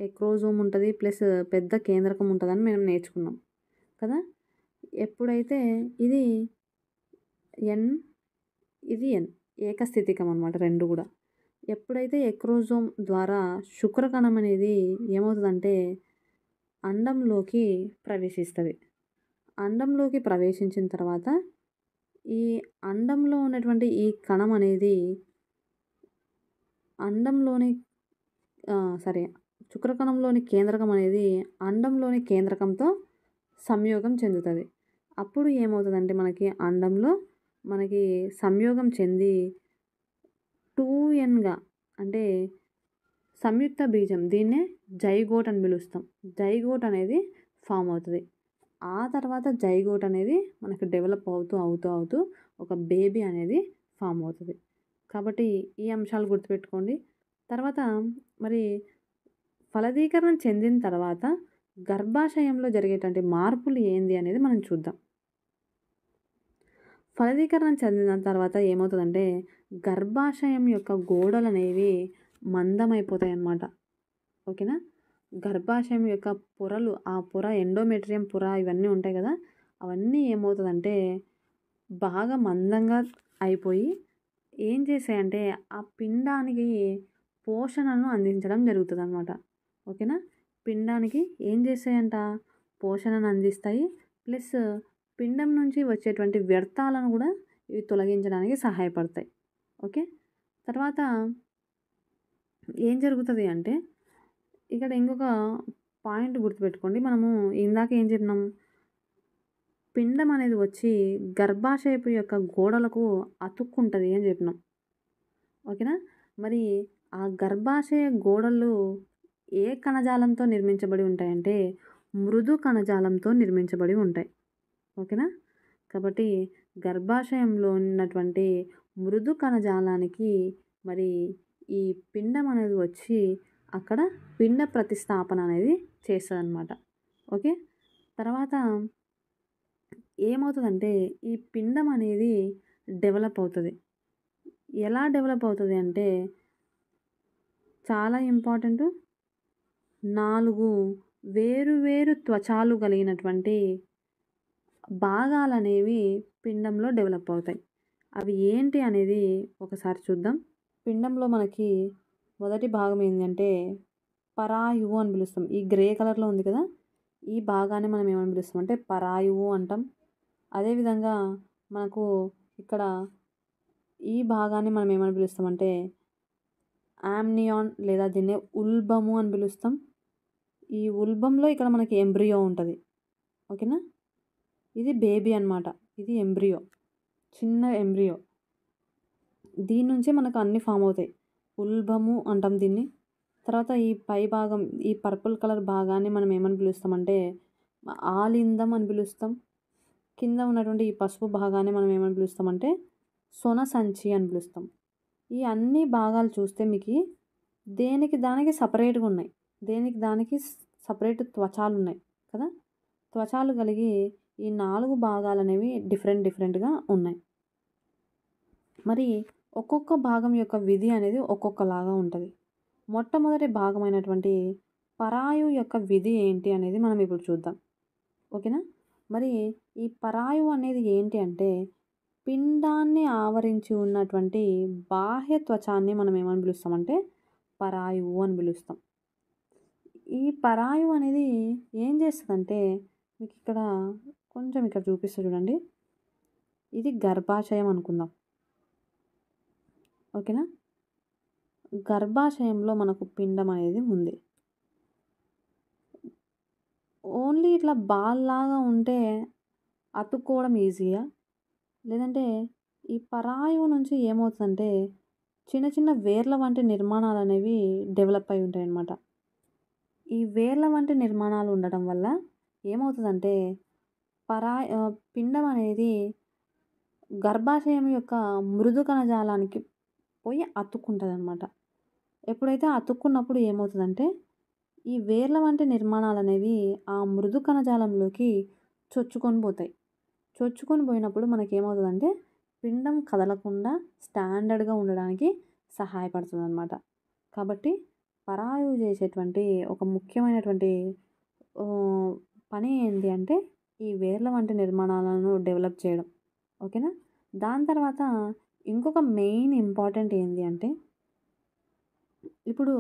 ఎక్రోజోమ్ ఉంటది. ప్లస్ పెద్ద కేంద్రకం ఉంటదని మనం నేర్చుకున్నాం కదా! ఎప్పుడైతే ఇది ఎన్, ఇది ఎన్ ఏకస్థితికం అనమాట 2 కూడా. ఎప్పుడైతే ఎక్రోజోమ్ ద్వారా శుక్రకణం అనేది ఏమవుతదంటే అండంలోకి ప్రవేశిస్తది. అండంలోకి ప్రవేశించిన తర్వాత ఈ అండంలో ఉన్నటువంటి ఈ కణం అనేది అండంలోని శుక్రకణంలోని కేంద్రకం అనేది అండంలోని కేంద్రకంతో సంయోగం చెందుతది. అప్పుడు ఏమవుతదంటే మనకి అండంలో మనకి సంయోగం చెంది 2Nగా అంటే సంయుక్త బీజం దీన్నే జైగోట్ అని పిలుస్తాం. జైగోట్ అనేది ఫార్మ్ అవుతది. ఆ తర్వాత జైగోట్ అనేది మనకు డెవలప్ అవుతూ ఒక బేబీ అనేది ఫార్మ్ అవుతది. కాబట్టి ఈ అంశాలు గుర్తుపెట్టుకోండి. తర్వాత మరి ఫలదీకరణం చెందిన తర్వాత గర్భాశయంలో జరిగేటువంటి మార్పులు ఏంది అనేది మనం చూద్దాం. ఫలదీకరణం చెందిన తర్వాత ఏమవుతదంటే గర్భాశయం యొక్క గోడలనేవి మందమైపోతాయన్నమాట. ఓకేనా? గర్భాశయం యొక్క పొరలు ఆ పొర ఎండోమెట్రియం పొర ఇవన్నీ ఉంటాయి కదా! అవన్నీ ఏమవుతదంటే బాగా మందంగా అయిపోయి ఏం చేస్తాయంటే ఆ పిండానికి పోషణను అందించడం జరుగుతదనమాట. ఓకేనా? పిండానికి ఏం చేస్తాయంట పోషణను అందిస్తాయి. ప్లస్ పిండం నుంచి వచ్చేటువంటి వ్యర్థాలను కూడా ఇవి తొలగించడానికి సహాయపడతాయి. ఓకే. తర్వాత ఏం జరుగుతది అంటే ఇక్కడ ఇంకొక పాయింట్ గుర్తుపెట్టుకోండి. మనము ఇందాక ఏం చెప్పినాం పిండం అనేది వచ్చి గర్భాశయపు యొక్క గోడలకు అతుక్కుంటది అని చెప్పినాం. ఓకేనా? మరి ఆ గర్భాశయ గోడలు ఏ కణజాలంతో నిర్మించబడి ఉంటాయంటే మృదు కణజాలంతో నిర్మించబడి ఉంటాయి. ఓకేనా? కాబట్టి గర్భాశయంలో ఉన్నటువంటి మృదు కణజాలానికి మరి ఈ పిండం అనేది వచ్చి అక్కడ పిండ ప్రతిస్థాపన అనేది చేస్తదనమాట. ఓకే. తర్వాత ఏమవుతదంటే ఈ పిండం అనేది డెవలప్ అవుతది. ఎలా డెవలప్ అవుతది అంటే చాలా ఇంపార్టెంటు 4 వేరు త్వచాలు కలిగినటువంటి భాగాలనేవి పిండంలో డెవలప్ అవుతాయి. అవి ఏంటి అనేది ఒకసారి చూద్దాం. పిండంలో మనకి మొదటి భాగం ఏంటంటే పరాయువు అని పిలుస్తాం. ఈ గ్రే కలర్‌లో ఉంది కదా! ఈ భాగాన్ని మనం ఏమని పిలుస్తాం అంటే పరాయువు అంటాం. అదేవిధంగా మనకు ఇక్కడ ఈ భాగాన్ని మనం ఏమని పిలుస్తామంటే ఆమ్నియాన్ లేదా దీన్నే ఉల్బము అని పిలుస్తాం. ఈ ఉల్బంలో ఇక్కడ మనకి ఎంబ్రియో ఉంటది. ఓకేనా? ఇది బేబీ అన్నమాట. ఇది ఎంబ్రియో. చిన్న ఎంబ్రియో. దీని నుంచే మనకు అన్నీ ఫామ్ అవుతాయి. ఉల్బము అంటాం దీన్ని. తర్వాత ఈ పై భాగం ఈ పర్పుల్ కలర్ భాగాన్ని మనం ఏమని పిలుస్తామంటే ఆలిందం అని పిలుస్తాం. కింద ఉన్నటువంటి ఈ పసుపు భాగాన్ని మనం ఏమని పిలుస్తామంటే సొన సంచి అని పిలుస్తాం. ఈ అన్ని భాగాలు చూస్తే మీకు దేనికి దానికి సెపరేట్‌గా ఉన్నాయి. దేనికి దానికి సెపరేట్ త్వచాలున్నాయి కదా! త్వచాలు కలిగి ఈ 4 భాగాలనేవి డిఫరెంట్‌గా ఉన్నాయి. మరి ఒక్కొక్క భాగం యొక్క విధి అనేది ఒక్కొక్కలాగా ఉంటది. మొట్టమొదటి భాగమైనటువంటి పరాయువు యొక్క విధి ఏంటి అనేది మనం ఇప్పుడు చూద్దాం. ఓకేనా? మరి ఈ పరాయువు అనేది ఏంటి అంటే పిండాన్ని ఆవరించి ఉన్నటువంటి బాహ్య త్వచాన్ని మనం ఏమని పిలుస్తామంటే పరాయువు అని పిలుస్తాం. ఈ పరాయువు అనేది ఏం చేస్తదంటే మీకు ఇక్కడ కొంచెం ఇక్కడ చూపిస్తా చూడండి. ఇది గర్భాశయం అనుకుందాం. ఓకేనా? గర్భాశయంలో మనకు పిండం అనేది ఉంది. ఓన్లీ ఇట్లా బాల్‌లాగా ఉంటే అతుక్కోవడం ఈజీయా? లేదంటే ఈ పరాయువు నుంచి ఏమవుతదంటే చిన్న చిన్న వేర్ల వంటి నిర్మాణాలనేవి డెవలప్ అయి ఉంటాయన్నమాట. ఈ వేర్ల వంటి నిర్మాణాలు ఉండటం వల్ల ఏమవుతదంటే పిండం అనేది గర్భాశయం యొక్క మృదు కణజాలానికి పోయి అతుక్కుంటదనమాట. ఎప్పుడైతే అతుక్కున్నప్పుడు ఏమవుతదంటే, ఈ వేర్ల వంటి నిర్మాణాలనేవి ఆ మృదు కణజాలంలోకి చొచ్చుకొని పోతాయి. చొచ్చుకొని పోయినప్పుడు మనకేమవుతదంటే, పిండం కదలకుండా స్టాండర్డ్‌గా ఉండడానికి సహాయపడుతదనమాట. కాబట్టి పరాయువు చేసేటువంటి ఒక ముఖ్యమైనటువంటి ఆహ్, పని ఏంటి అంటే, ఈ వేర్ల వంటి నిర్మాణాలను డెవలప్ చేయడం. ఓకేనా? దాని తర్వాత ఇంకొక మెయిన్ ఇంపార్టెంట్ ఏంది అంటే, ఇప్పుడు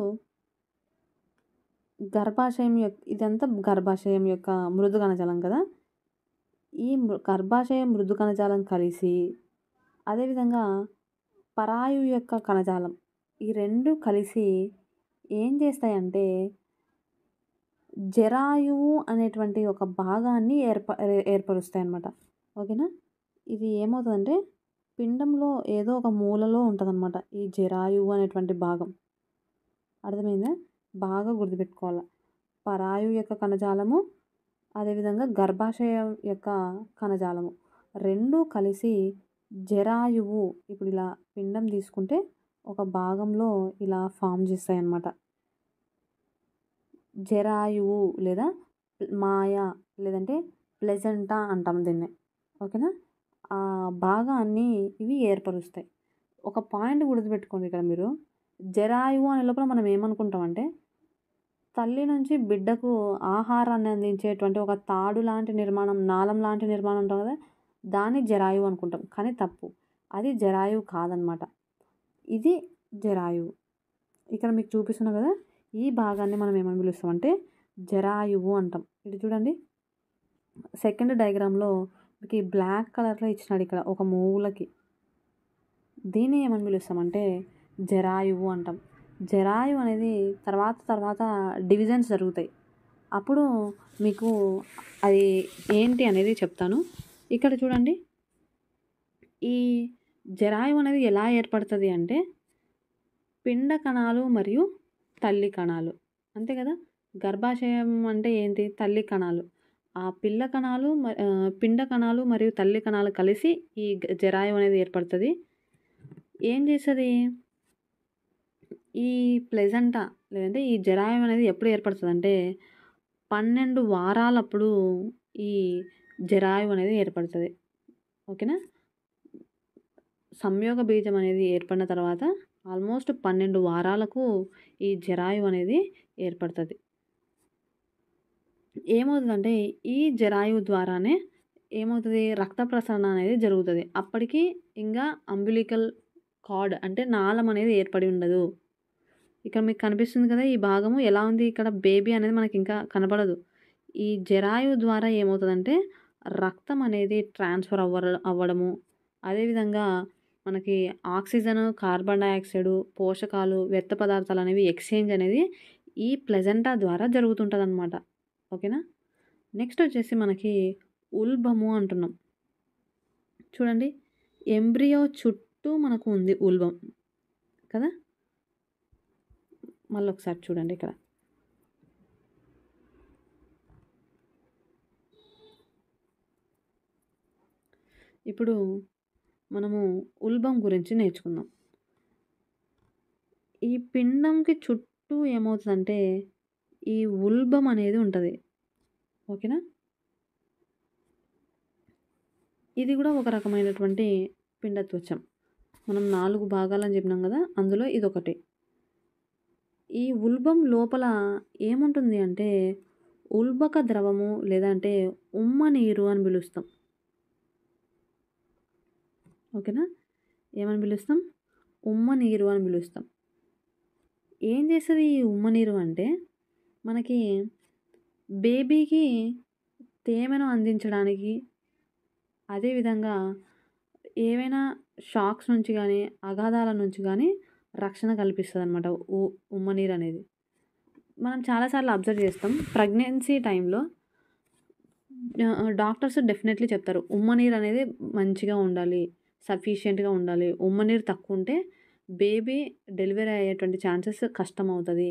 ఇదంతా గర్భాశయం యొక్క మృదు కణజాలం కదా! ఈ గర్భాశయ మృదు కణజాలం కలిసి, అదేవిధంగా పరాయువు యొక్క కణజాలం ఈ 2 కలిసి ఏం చేస్తాయంటే, జరాయువు అనేటువంటి ఒక భాగాన్ని ఏర్పరుస్తాయన్నమాట. ఓకేనా? ఇది ఏమవుతదంటే, పిండంలో ఏదో ఒక మూలలో ఉంటదనమాట ఈ జరాయువు అనేటువంటి భాగం. అర్థమైందా? బాగా గుర్తుపెట్టుకోవాల. పరాయువు యొక్క కణజాలము, అదేవిధంగా గర్భాశయం యొక్క కణజాలము 2 కలిసి జరాయువు ఇప్పుడు ఇలా పిండం తీసుకుంటే ఒక భాగంలో ఇలా ఫార్మ్ చేస్తాయన్నమాట. జరాయువు లేదా మాయ లేదంటే ప్లెజెంటా అంటాం దీన్ని. ఓకేనా? ఆ భాగాన్ని ఇవి ఏర్పరుస్తాయి. ఒక పాయింట్ గుర్తుపెట్టుకోండి ఇక్కడ మీరు. జరాయువు అనే లోపల మనం ఏమనుకుంటామంటే, తల్లి నుంచి బిడ్డకు ఆహారాన్ని అందించేటువంటి ఒక తాడు లాంటి నిర్మాణం, నాళం లాంటి నిర్మాణం ఉంటది కదా! దాన్ని జరాయువు అనుకుంటాం. కానీ తప్పు. అది జరాయువు కాదనమాట. ఇది జరాయువు. ఇక్కడ మీకు చూపిస్తున్నా కదా! ఈ భాగాన్ని మనం ఏమని పిలుస్తామంటే జరాయువు అంటాం. ఇటు చూడండి. సెకండ్ డయాగ్రామ్‌లో మీకు బ్లాక్ కలర్‌లో ఇచ్చినాడు ఇక్కడ ఒక మూలకి. దీన్ని ఏమని పిలుస్తామంటే జరాయువు అంటాం. జరాయువు అనేది తర్వాత డివిజన్స్ జరుగుతాయి. అప్పుడు మీకు అది ఏంటి అనేది చెప్తాను. ఇక్కడ చూడండి. ఈ జరాయువు అనేది ఎలా ఏర్పడుతది అంటే, పిండ కణాలు మరియు తల్లి కణాలు. అంతే కదా! గర్భాశయం అంటే ఏంటి? తల్లి కణాలు. ఆ పిండ కణాలు మరియు తల్లి కణాలు కలిసి ఈ జరాయువు అనేది ఏర్పడుతది. ఏం చేస్తది? ఈ ప్లెజెంటా లేదంటే ఈ జరాయువు అనేది ఎప్పుడు ఏర్పడుతదంటే 12 వారాలప్పుడు ఈ జరాయువు అనేది ఏర్పడుతది. ఓకేనా? సంయోగ బీజం అనేది ఏర్పడిన తర్వాత ఆల్మోస్ట్ 12 వారాలకు ఈ జరాయువు అనేది ఏర్పడుతది. ఏమవుతదంటే ఈ జరాయువు ద్వారానే ఏమవుతది? రక్త ప్రసరణ అనేది జరుగుతది. అప్పటికి ఇంగా అంబిలికల్ కార్డ్ అంటే నాళం అనేది ఏర్పడి ఉండదు. ఇక్కడ మీకు కనిపిస్తుంది కదా! ఈ భాగము ఎలా ఉంది? ఇక్కడ బేబీ అనేది మనకి ఇంకా కనపడదు. ఈ జరాయువు ద్వారా ఏమవుతదంటే రక్తం అనేది ట్రాన్స్‌ఫర్ అవ్వడము, అదేవిధంగా మనకి ఆక్సిజన్, కార్బన్ డయాక్సైడ్, పోషకాలు, వ్యర్థ పదార్థాలు అనేవి ఎక్స్‌చేంజ్ అనేది ఈ ప్లెజెంటా ద్వారా జరుగుతుంటదనమాట. ఓకేనా? నెక్స్ట్ వచ్చేసి మనకి ఉల్బము అంటున్నాం. చూడండి. ఎంబ్రియో చుట్టూ మనకు ఉంది ఉల్బం. కదా! మళ్ళొకసారి చూడండి ఇక్కడ. ఇప్పుడు మనము ఉల్బం గురించి నేర్చుకుందాం. ఈ పిండంకి చుట్టూ ఏమవుతదంటే ఈ ఉల్బం అనేది ఉంటది. ఓకేనా? ఇది కూడా ఒక రకమైనటువంటి పిండత్వచం. మనం 4 భాగాలని చెప్పినాం కదా! అందులో ఇదొకటి. ఈ ఉల్బం లోపల ఏముంటుంది అంటే ఉల్బక ద్రవము లేదంటే ఉమ్మ నీరు అని పిలుస్తాం. ఓకేనా? ఏమని పిలుస్తాం? ఉమ్మ నీరు అని పిలుస్తాం. ఏం చేస్తది ఈ ఉమ్మ నీరు అంటే మనకి బేబీకి తేమను అందించడానికి, అదేవిధంగా ఏవైనా షాక్స్ నుంచి గానీ, అగాధాల నుంచి గానీ రక్షణ కల్పిస్తదనమాట ఉమ్మ నీరనేది. మనం చాలా సార్లు అబ్జర్వ్ చేస్తాం. ప్రెగ్నెన్సీ టైంలో డాక్టర్స్ డెఫినెట్‌లీ చెప్తారు. ఉమ్మ నీరనేది మంచిగా ఉండాలి. సఫిషియెంట్‌గా ఉండాలి. ఉమ్మ నీరు తక్కువుంటే బేబీ డెలివరీ అయ్యేటువంటి ఛాన్సెస్ కష్టమవుతది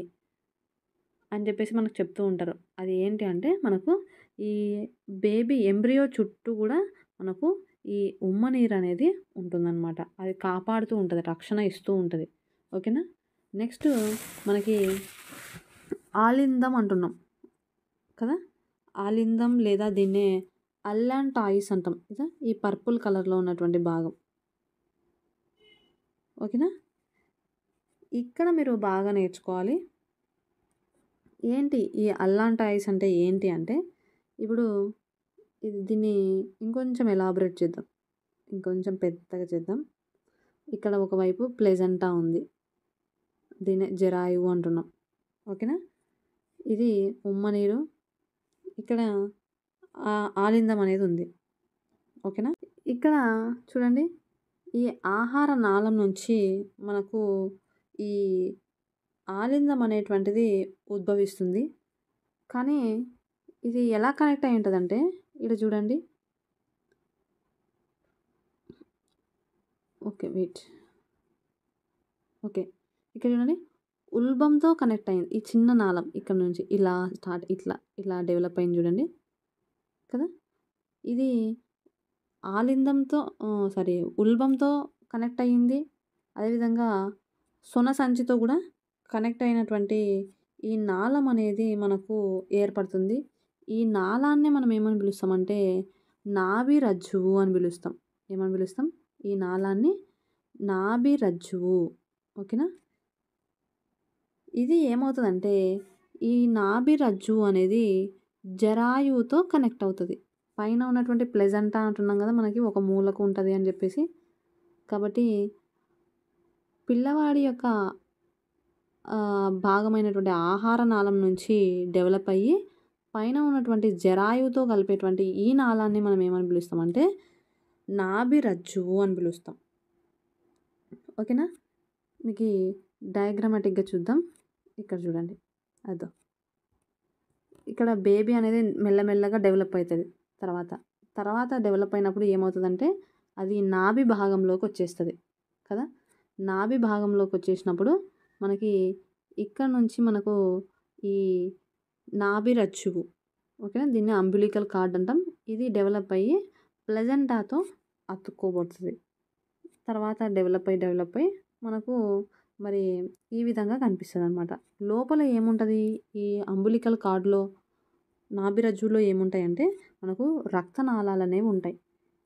అని జెప్పేసి మనకు చెప్తూ ఉంటారు. అది ఏంటి అంటే మనకు ఈ బేబీ ఎంబ్రియో చుట్టూ గూడా మనకు ఈ ఉమ్మ నీరనేది ఉంటుందనమాట. అది కాపాడుతూ ఉంటది. రక్షణ ఇస్తూ ఉంటది. ఓకేనా? నెక్స్ట్ మనకి ఆలిందం అంటున్నాం కదా! ఆలిందం లేదా దీన్నే అల్లాంటాయిస్ అంటాం కదా! ఈ పర్పుల్ కలర్‌లో ఉన్నటువంటి భాగం. ఓకేనా? ఇక్కడ మీరు బాగా నేర్చుకోవాలి. ఏంటి ఈ అల్లాంటాయిస్ అంటే ఏంటి అంటే, ఇప్పుడు దీన్ని ఇంకొంచెం ఎలాబొరేట్ చేద్దాం. ఇంకొంచెం పెద్దగా చేద్దాం. ఇక్కడ ఒకవైపు ప్లెజెంటా ఉంది. దీన్నే జరాయువు అంటున్నాం. ఓకేనా? ఇది ఉమ్మ నీరు. ఇక్కడ ఆలిందం అనేది ఉంది. ఓకేనా? ఇక్కడ చూడండి. ఈ ఆహార నాళం నుంచి మనకు ఈ ఆలిందం అనేటువంటిది ఉద్భవిస్తుంది. కానీ ఇది ఎలా కనెక్ట్ అయ్యి ఉంటదంటే, ఈడ చూడండి. ఓకే. వెయిట్. ఓకే. ఇక్కడ చూడండి. ఉల్బంతో కనెక్ట్ అయింది. ఈ చిన్న నాళం ఇక్కడ నుంచి ఇలా స్టార్ట్ ఇలా డెవలప్ అయింది చూడండి. కదా! ఇది ఆలిందంతో ఉల్బంతో కనెక్ట్ అయ్యింది. అదేవిధంగా సొన సంచితో గూడా కనెక్ట్ అయినటువంటి ఈ నాళం అనేది మనకు ఏర్పడుతుంది. ఈ నాళాన్నే మనం ఏమని పిలుస్తామంటే నాభి రజ్జువు అని పిలుస్తాం. ఏమని పిలుస్తాం? ఈ నాళాన్ని నాభి రజ్జువు. ఓకేనా? ఇది ఏమవుతదంటే ఈ నాభి రజ్జువు అనేది జరాయువుతో కనెక్ట్ అవుతది. పైన ఉన్నటువంటి ప్లెజెంటా అంటున్నాం గదా! మనకి ఒక మూలకు ఉంటది అని జెప్పేసి. కాబట్టి పిల్లవాడి యొక్క భాగమైనటువంటి ఆహార నాళం నుంచి డెవలప్ అయ్యి పైన ఉన్నటువంటి జరాయువుతో కలిపేటువంటి ఈ నాళాన్ని మనం ఏమని పిలుస్తామంటే నాభి రజ్జువు అని పిలుస్తాం. ఓకేనా? మీకి డయాగ్రమాటిక్‌గా చూద్దాం. ఇక్కడ చూడండి. అదో. ఇక్కడ బేబీ అనేది మెల్లమెల్లగా డెవలప్ అయితది తర్వాత డెవలప్ అయినప్పుడు ఏమవుతదంటే అది నాభి భాగంలోకి వచ్చేస్తది కదా! నాభి భాగంలోకి వచ్చేసినప్పుడు మనకి ఇక్కడ నుంచి మనకు ఈ నాభి రజ్జువు. ఓకేనా? దీన్ని అంబిలికల్ కార్డ్ అంటాం. ఇది డెవలప్ అయ్యి ప్లెజెంటాతో అతుక్కోబడుతది. తర్వాత డెవలప్ అయ్యి మనకు మరి ఈ విధంగా కనిపిస్తదనమాట. లోపల ఏముంటది? ఈ అంబిలికల్ కార్డ్‌లో నాభి రజ్జువులో ఏముంటాయంటే మనకు రక్తనాళాలనేవి ఉంటాయి.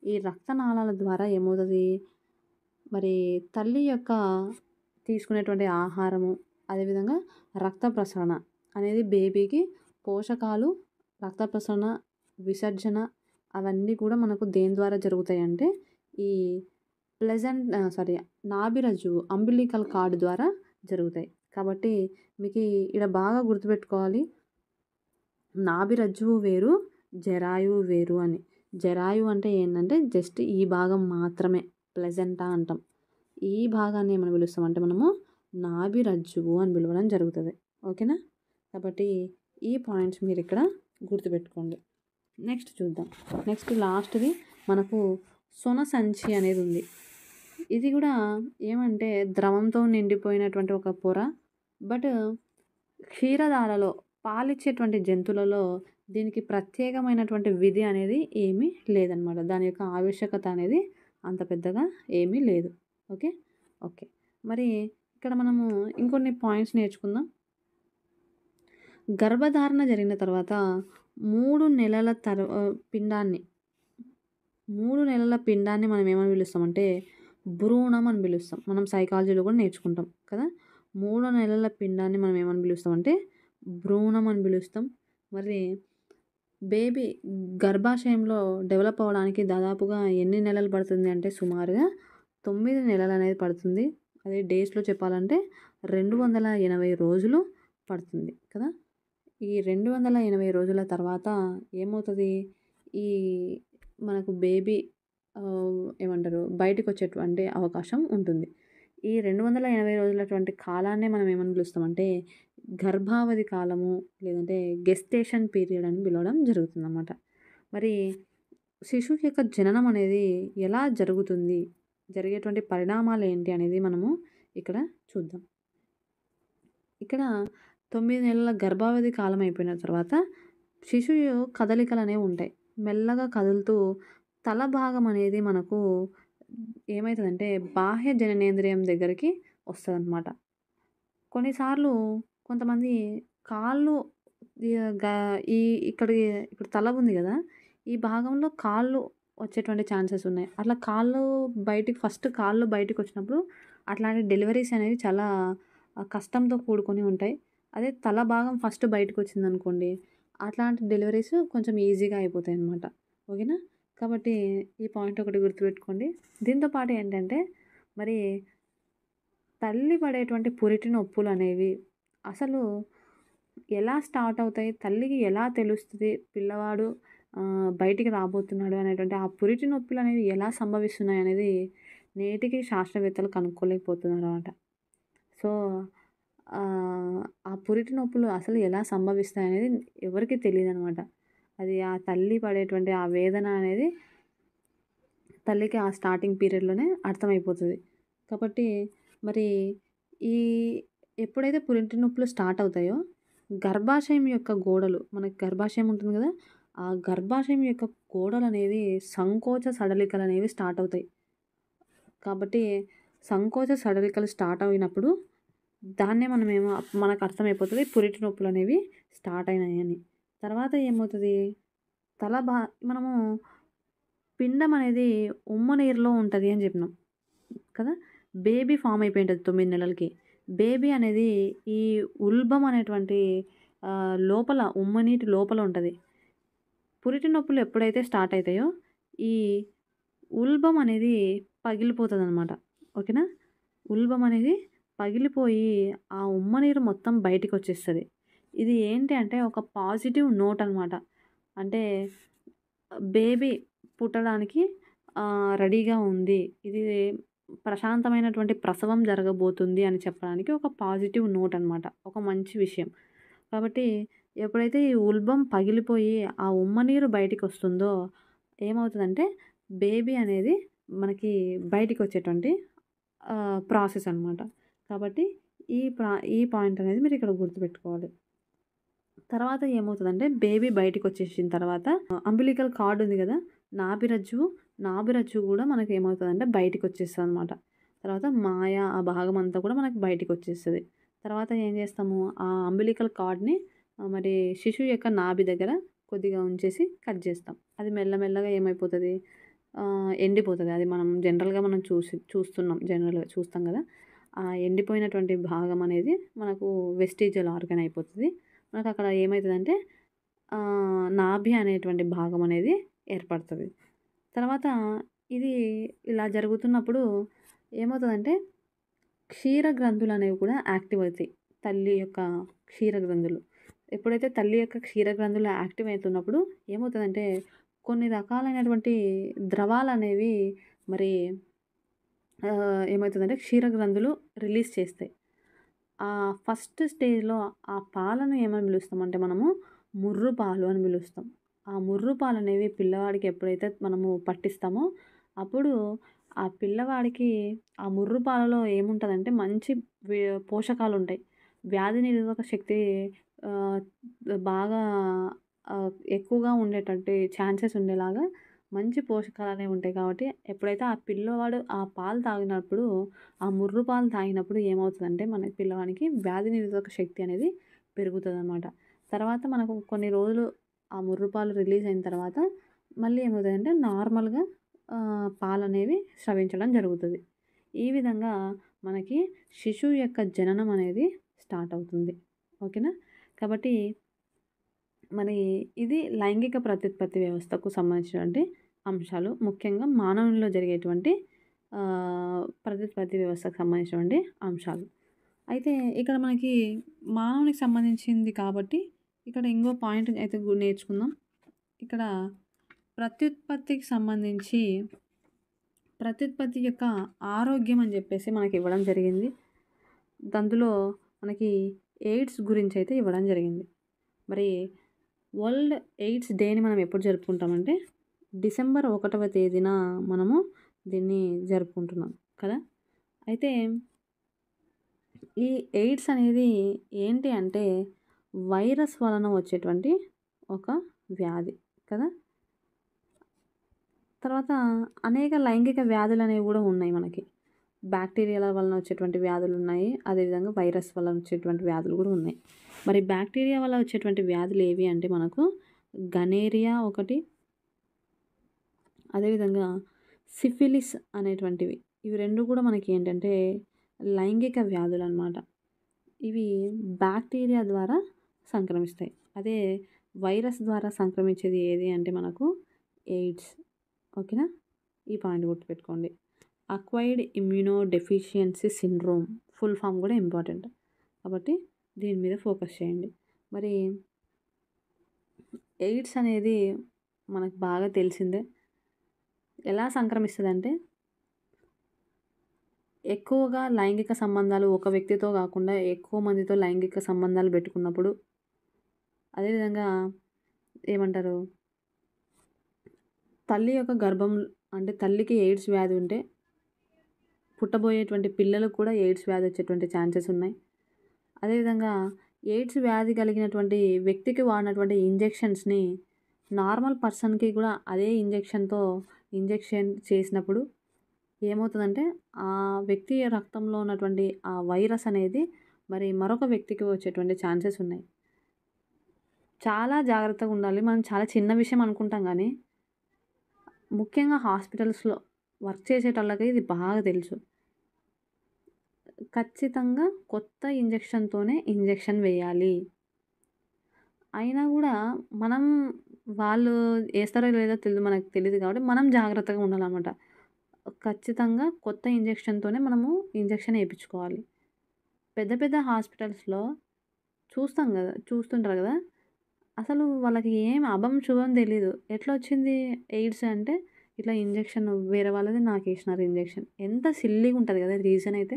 ఈ రక్తనాళాల ద్వారా ఏమవుతది? మరి తల్లి యొక్క తీసుకునేటువంటి ఆహారము, అదేవిధంగా రక్త ప్రసరణ అనేది బేబీకి పోషకాలు, రక్త ప్రసరణ, విసర్జన అవన్నీ కూడా మనకు దేని ద్వారా జరుగుతాయంటే ఈ నాభి రజ్జువు అంబిలికల్ కార్డ్ ద్వారా జరుగుతాయి. కాబట్టి మీకి ఈడ బాగా గుర్తుపెట్టుకోవాలి. నాభి రజ్జువు వేరు, జరాయువు వేరు అని. జరాయువు అంటే ఏంటంటే జస్ట్ ఈ భాగం మాత్రమే ప్లెజెంటా అంటాం. ఈ భాగాన్ని ఏమని పిలుస్తామంటే మనము నాభి రజ్జువు అని పిలవడం జరుగుతది. ఓకేనా? కాబట్టి ఈ పాయింట్స్ మీరిక్కడ గుర్తుపెట్టుకోండి. నెక్స్ట్ చూద్దాం. నెక్స్ట్ లాస్ట్‌ది మనకు సొన సంచి అనేది ఉంది. ఇది కూడా ఏమంటే ద్రవంతో నిండిపోయినటువంటి ఒక పొర. బట్ క్షీరదాలలో పాలిచ్చేటువంటి జంతువులలో దీనికి ప్రత్యేకమైనటువంటి విధి అనేది ఏమీ లేదనమాట. దాని యొక్క ఆవశ్యకత అనేది అంత పెద్దగా ఏమీ లేదు. ఓకే. మరి ఇక్కడ మనము ఇంకొన్ని పాయింట్స్ నేర్చుకుందాం. గర్భధారణ జరిగిన తర్వాత 3 నెలల పిండాన్ని 3 నెలల పిండాన్ని మనం ఏమని పిలుస్తామంటే భ్రూణం అని పిలుస్తాం. మనం సైకాలజీలో కూడా నేర్చుకుంటాం కదా! 3 నెలల పిండాన్ని మనం ఏమని పిలుస్తామంటే భ్రూణం అని పిలుస్తాం. మరి బేబీ గర్భాశయంలో డెవలప్ అవ్వడానికి దాదాపుగా ఎన్ని నెలలు పడుతుంది అంటే సుమారుగా 9 నెలలు అనేది పడుతుంది. అదే డేస్‌లో చెప్పాలంటే 280 రోజులు పడుతుంది కదా! ఈ 280 రోజుల తర్వాత ఏమవుతది? ఈ మనకు బేబీ ఏమంటారు బయటికొచ్చేటువంటి అవకాశం ఉంటుంది. ఈ 280 రోజులటువంటి కాలాన్నే మనం ఏమని పిలుస్తామంటే గర్భావధి కాలము లేదంటే గెస్టేషన్ పీరియడ్ అని పిలవడం జరుగుతుందన్నమాట. మరి శిశువు యొక్క జననం అనేది ఎలా జరుగుతుంది? జరిగేటువంటి పరిణామాలేంటి అనేది మనము ఇక్కడ చూద్దాం. ఇక్కడ 9 నెలల గర్భావధి కాలం అయిపోయిన తర్వాత శిశువు కదలికలనేవి ఉంటాయి. మెల్లగా కదులుతూ తల భాగం అనేది మనకు ఏమైతదంటే బాహ్య జననేంద్రియం దగ్గరికి వస్తదనమాట. కొన్నిసార్లు కొంతమంది కాళ్ళు ఈ గ ఈ ఇక్కడి ఇప్పుడు తల ఉంది గదా! ఈ భాగంలో కాళ్ళు వచ్చేటువంటి ఛాన్సెస్ ఉన్నాయి. అట్లా ఫస్ట్ కాళ్ళు బయటికొచ్చినప్పుడు అట్లాంటి డెలివరీస్ అనేవి చాలా కష్టంతో కూడుకొని ఉంటాయి. అదే తల భాగం ఫస్ట్ బయటకొచ్చిందనుకోండి, అట్లాంటి డెలివరీస్ కొంచెం ఈజీగా అయిపోతాయన్నమాట. ఓకేనా? కాబట్టి ఈ పాయింట్ ఒకటి గుర్తుపెట్టుకోండి. దీంతో పాటు ఏంటంటే మరి తల్లి పడేటువంటి పురిటి నొప్పులనేవి అసలు ఎలా స్టార్ట్ అవుతాయి? తల్లికి ఎలా తెలుస్తది పిల్లవాడు బయటికి రాబోతున్నాడు అనేటువంటి ఆ పురిటి నొప్పులనేవి ఎలా సంభవిస్తున్నాయనేది నేటికి శాస్త్రవేత్తలు కనుక్కోలేకపోతున్నారనమాట. సో, ఆ పురిటి నొప్పులు అసలు ఎలా సంభవిస్తాయనేది ఎవరికీ తెలీదనమాట. అది ఆ తల్లి పడేటువంటి ఆ వేదన అనేది తల్లికి ఆ స్టార్టింగ్ పీరియడ్‌లోనే అర్థమైపోతది. కాబట్టి మరి ఈ ఎప్పుడైతే పురిటి నొప్పులు స్టార్ట్ అవుతాయో, గర్భాశయం యొక్క గోడలు మనకి గర్భాశయం ఉంటుంది గదా! ఆ గర్భాశయం యొక్క గోడలనేవి సంకోచ సడలికలనేవి స్టార్ట్ అవుతాయి. కాబట్టి సంకోచ సడలికలు స్టార్ట్ అయినప్పుడు దాన్నే మనకు అర్థమైపోతది పురిటి నొప్పులనేవి స్టార్ట్ అయినాయని. తర్వాత ఏమవుతది మనము పిండం అనేది ఉమ్మ నీరులో ఉంటది అని జెప్పినాం కదా! బేబీ ఫార్మ్ అయిపోయి ఉంటది 9 నెలలకి. బేబీ అనేది ఈ ఉల్బం అనేటువంటి లోపల ఉమ్మ నీటి లోపల ఉంటది. పురిటి నొప్పులు ఎప్పుడైతే స్టార్ట్ అయితాయో ఈ ఉల్బం అనేది పగిలిపోతదనమాట. ఓకేనా? ఉల్బం అనేది పగిలిపోయి ఆ ఉమ్మ నీరు మొత్తం బయటికొచ్చేస్తది. ఇది ఏంటి అంటే ఒక పాజిటివ్ నోట్ అనమాట. అంటే బేబీ పుట్టడానికి రెడీగా ఉంది. ఇది ప్రశాంతమైనటువంటి ప్రసవం జరగబోతుంది అని చెప్పడానికి ఒక పాజిటివ్ నోట్ అనమాట. ఒక మంచి విషయం. కాబట్టి ఎప్పుడైతే ఈ ఉల్బం పగిలిపోయి ఆ ఉమ్మ నీరు బయటికొస్తుందో ఏమవుతదంటే బేబీ అనేది మనకి బయటికొచ్చేటువంటి ప్రాసెస్ అనమాట. కాబట్టి ఈ పాయింట్ అనేది మీరు ఇక్కడ గుర్తుపెట్టుకోవాలి. తర్వాత ఏమవుతదంటే బేబీ బయటికొచ్చేసిన తర్వాత అంబిలికల్ కార్డ్ ఉంది గదా! నాభిరజ్జువు గూడా మనకి ఏమవుతదంటే బయటికొచ్చేస్తదనమాట. తర్వాత మాయ ఆ భాగం అంతా కూడా మనకి బయటికొచ్చేస్తది. తర్వాత ఏం జేస్తాము ఆ అంబిలికల్ కార్డ్‌ని మరి శిశువు యొక్క నాభి దగ్గర కొద్దిగా ఉంచేసి కట్ జేస్తాం. అది మెల్లమెల్లగా ఏమైపోతది ఎండిపోతది. అది జనరల్‌గా మనం జనరల్‌గా చూస్తాం గదా! ఆ ఎండిపోయినటువంటి భాగం అనేది మనకు వెస్టిజియల్ ఆర్గాన్ అయిపోతది. మనకక్కడ ఏమైతదంటే నాభి అనేటువంటి భాగం అనేది ఏర్పడతది. తర్వాత ఇది ఇలా జరుగుతున్నప్పుడు ఏమవుతదంటే క్షీర గ్రంథులనేవి కూడా యాక్టివ్ అవుతాయి. తల్లి యొక్క క్షీర గ్రంథులు. ఎప్పుడైతే తల్లి యొక్క క్షీర గ్రంథులు యాక్టివ్ అవుతున్నప్పుడు ఏమవుతదంటే కొన్ని రకాలైనటువంటి ద్రవాలనేవి మరి ఏమైతదంటే క్షీర గ్రంథులు రిలీజ్ చేస్తాయి. ఫస్ట్ స్టేజ్‌లో ఆ పాలను ఏమని పిలుస్తామంటే మనము ముర్రు పాలు అని పిలుస్తాం. ఆ ముర్రు పాలనేవి పిల్లవాడికి ఎప్పుడైతే మనము పట్టిస్తామో అప్పుడు ఆ పిల్లవాడికి ఆ ముర్రు పాలలో ఏముంటదంటే మంచి పోషకాలుంటాయి. వ్యాధి నిరోధక శక్తి ఆహ్, బాగా ఎక్కువగా ఉండేటట్టు ఛాన్సెస్ ఉండేలాగా మంచి పోషకాలనేవి ఉంటాయి కాబట్టి ఎప్పుడైతే ఆ పిల్లవాడు ఆ పాలు తాగినప్పుడు ఆ ముర్రు పాలు తాగినప్పుడు ఏమవుతదంటే మన పిల్లవానికి వ్యాధి నిరోధక శక్తి అనేది పెరుగుతదనమాట. తర్వాత మనకు కొన్ని రోజులు ఆ ముర్రు పాలు రిలీజ్ అయిన తర్వాత మళ్ళీ ఏమవుతదంటే నార్మల్‌గా పాలనేవి స్రవించడం జరుగుతది. ఈ విధంగా మనకి శిశువు యొక్క జననం అనేది స్టార్ట్ అవుతుంది. ఓకేనా? కాబట్టి మరి ఇది లైంగిక ప్రత్యుత్పత్తి వ్యవస్థకు సంబంధించినటువంటి అంశాలు. ముఖ్యంగా మానవునిలో జరిగేటువంటి ప్రత్యుత్పత్తి వ్యవస్థకు సంబంధించినటువంటి అంశాలు. అయితే ఇక్కడ మనకి మానవునికి సంబంధించింది కాబట్టి ఇక్కడ ఇంకో పాయింట్ అయితే నేర్చుకుందాం. ఇక్కడ ప్రత్యుత్పత్తికి సంబంధించి ప్రత్యుత్పత్తి యొక్క ఆరోగ్యం అని చెప్పేసి మనకి ఇవ్వడం జరిగింది. అందులో మనకి ఎయిడ్స్ గురించి అయితే ఇవ్వడం జరిగింది. మరి వరల్డ్ ఎయిడ్స్ డేని మనం ఎప్పుడు జరుపుకుంటామంటే డిసెంబర్ 1వ తేదీన మనము దీన్ని జరుపుకుంటున్నాం కదా. అయితే ఈ ఎయిడ్స్ అనేది ఏంటి అంటే వైరస్ వలన వచ్చేటువంటి ఒక వ్యాధి కదా. తర్వాత అనేక లైంగిక వ్యాధులు అనేవి కూడా ఉన్నాయి మనకి. బ్యాక్టీరియాల వలన వచ్చేటువంటి వ్యాధులు ఉన్నాయి, అదేవిధంగా వైరస్ వలన వచ్చేటువంటి వ్యాధులు కూడా ఉన్నాయి. మరి బ్యాక్టీరియా వల్ల వచ్చేటువంటి వ్యాధులు ఏవి అంటే మనకు గనేరియా ఒకటి, అదేవిధంగా సిఫిలిస్ అనేటువంటివి. ఇవి రెండు కూడా మనకి ఏంటంటే లైంగిక వ్యాధులు అన్నమాట. ఇవి బ్యాక్టీరియా ద్వారా సంక్రమిస్తాయి. అదే వైరస్ ద్వారా సంక్రమించేది ఏది అంటే మనకు ఎయిడ్స్. ఓకేనా, ఈ పాయింట్ గుర్తుపెట్టుకోండి. Acquired immunodeficiency syndrome full form కూడా ఇంపార్టెంట్, కాబట్టి దీని మీద ఫోకస్ చేయండి. మరి ఎయిడ్స్ అనేది మనకు బాగా తెలిసిందే. ఎలా సంక్రమిస్తుంది అంటే ఎక్కువగా లైంగిక సంబంధాలు ఒక వ్యక్తితో కాకుండా ఎక్కువ మందితో లైంగిక సంబంధాలు పెట్టుకున్నప్పుడు, అదేవిధంగా ఏమంటారు, తల్లి యొక్క గర్భం అంటే తల్లికి ఎయిడ్స్ వ్యాధి ఉంటే పుట్టబోయేటువంటి పిల్లలకు కూడా ఎయిడ్స్ వ్యాధి వచ్చేటువంటి ఛాన్సెస్ ఉన్నాయి. అదేవిధంగా ఎయిడ్స్ వ్యాధి కలిగినటువంటి వ్యక్తికి వాడినటువంటి ఇంజెక్షన్స్ని నార్మల్ పర్సన్కి కూడా అదే ఇంజెక్షన్ చేసినప్పుడు ఏమవుతుందంటే ఆ వ్యక్తి రక్తంలో ఉన్నటువంటి ఆ వైరస్ అనేది మరి మరొక వ్యక్తికి వచ్చేటువంటి ఛాన్సెస్ ఉన్నాయి. చాలా జాగ్రత్తగా ఉండాలి. మనం చాలా చిన్న విషయం అనుకుంటాం కానీ ముఖ్యంగా హాస్పిటల్స్లో వర్క్ చేసేటోళ్ళకి ఇది బాగా తెలుసు. ఖచ్చితంగా కొత్త ఇంజెక్షన్తోనే ఇంజెక్షన్ వేయాలి. అయినా కూడా మనం వాళ్ళు వేస్తారో లేదో తెలియదు, మనకు తెలియదు కాబట్టి మనం జాగ్రత్తగా ఉండాలన్నమాట. ఖచ్చితంగా కొత్త ఇంజెక్షన్తోనే మనము ఇంజెక్షన్ వేయించుకోవాలి. పెద్ద పెద్ద హాస్పిటల్స్లో చూస్తుంటారు కదా, అసలు వాళ్ళకి ఏం అభం శుభం తెలీదు. ఎట్లా వచ్చింది ఎయిడ్స్ అంటే ఇట్లా ఇంజెక్షన్ వేరే వాళ్ళది నాకు వేసినారు ఇంజెక్షన్. ఎంత సిల్లీగా ఉంటుంది కదా రీజన్ అయితే.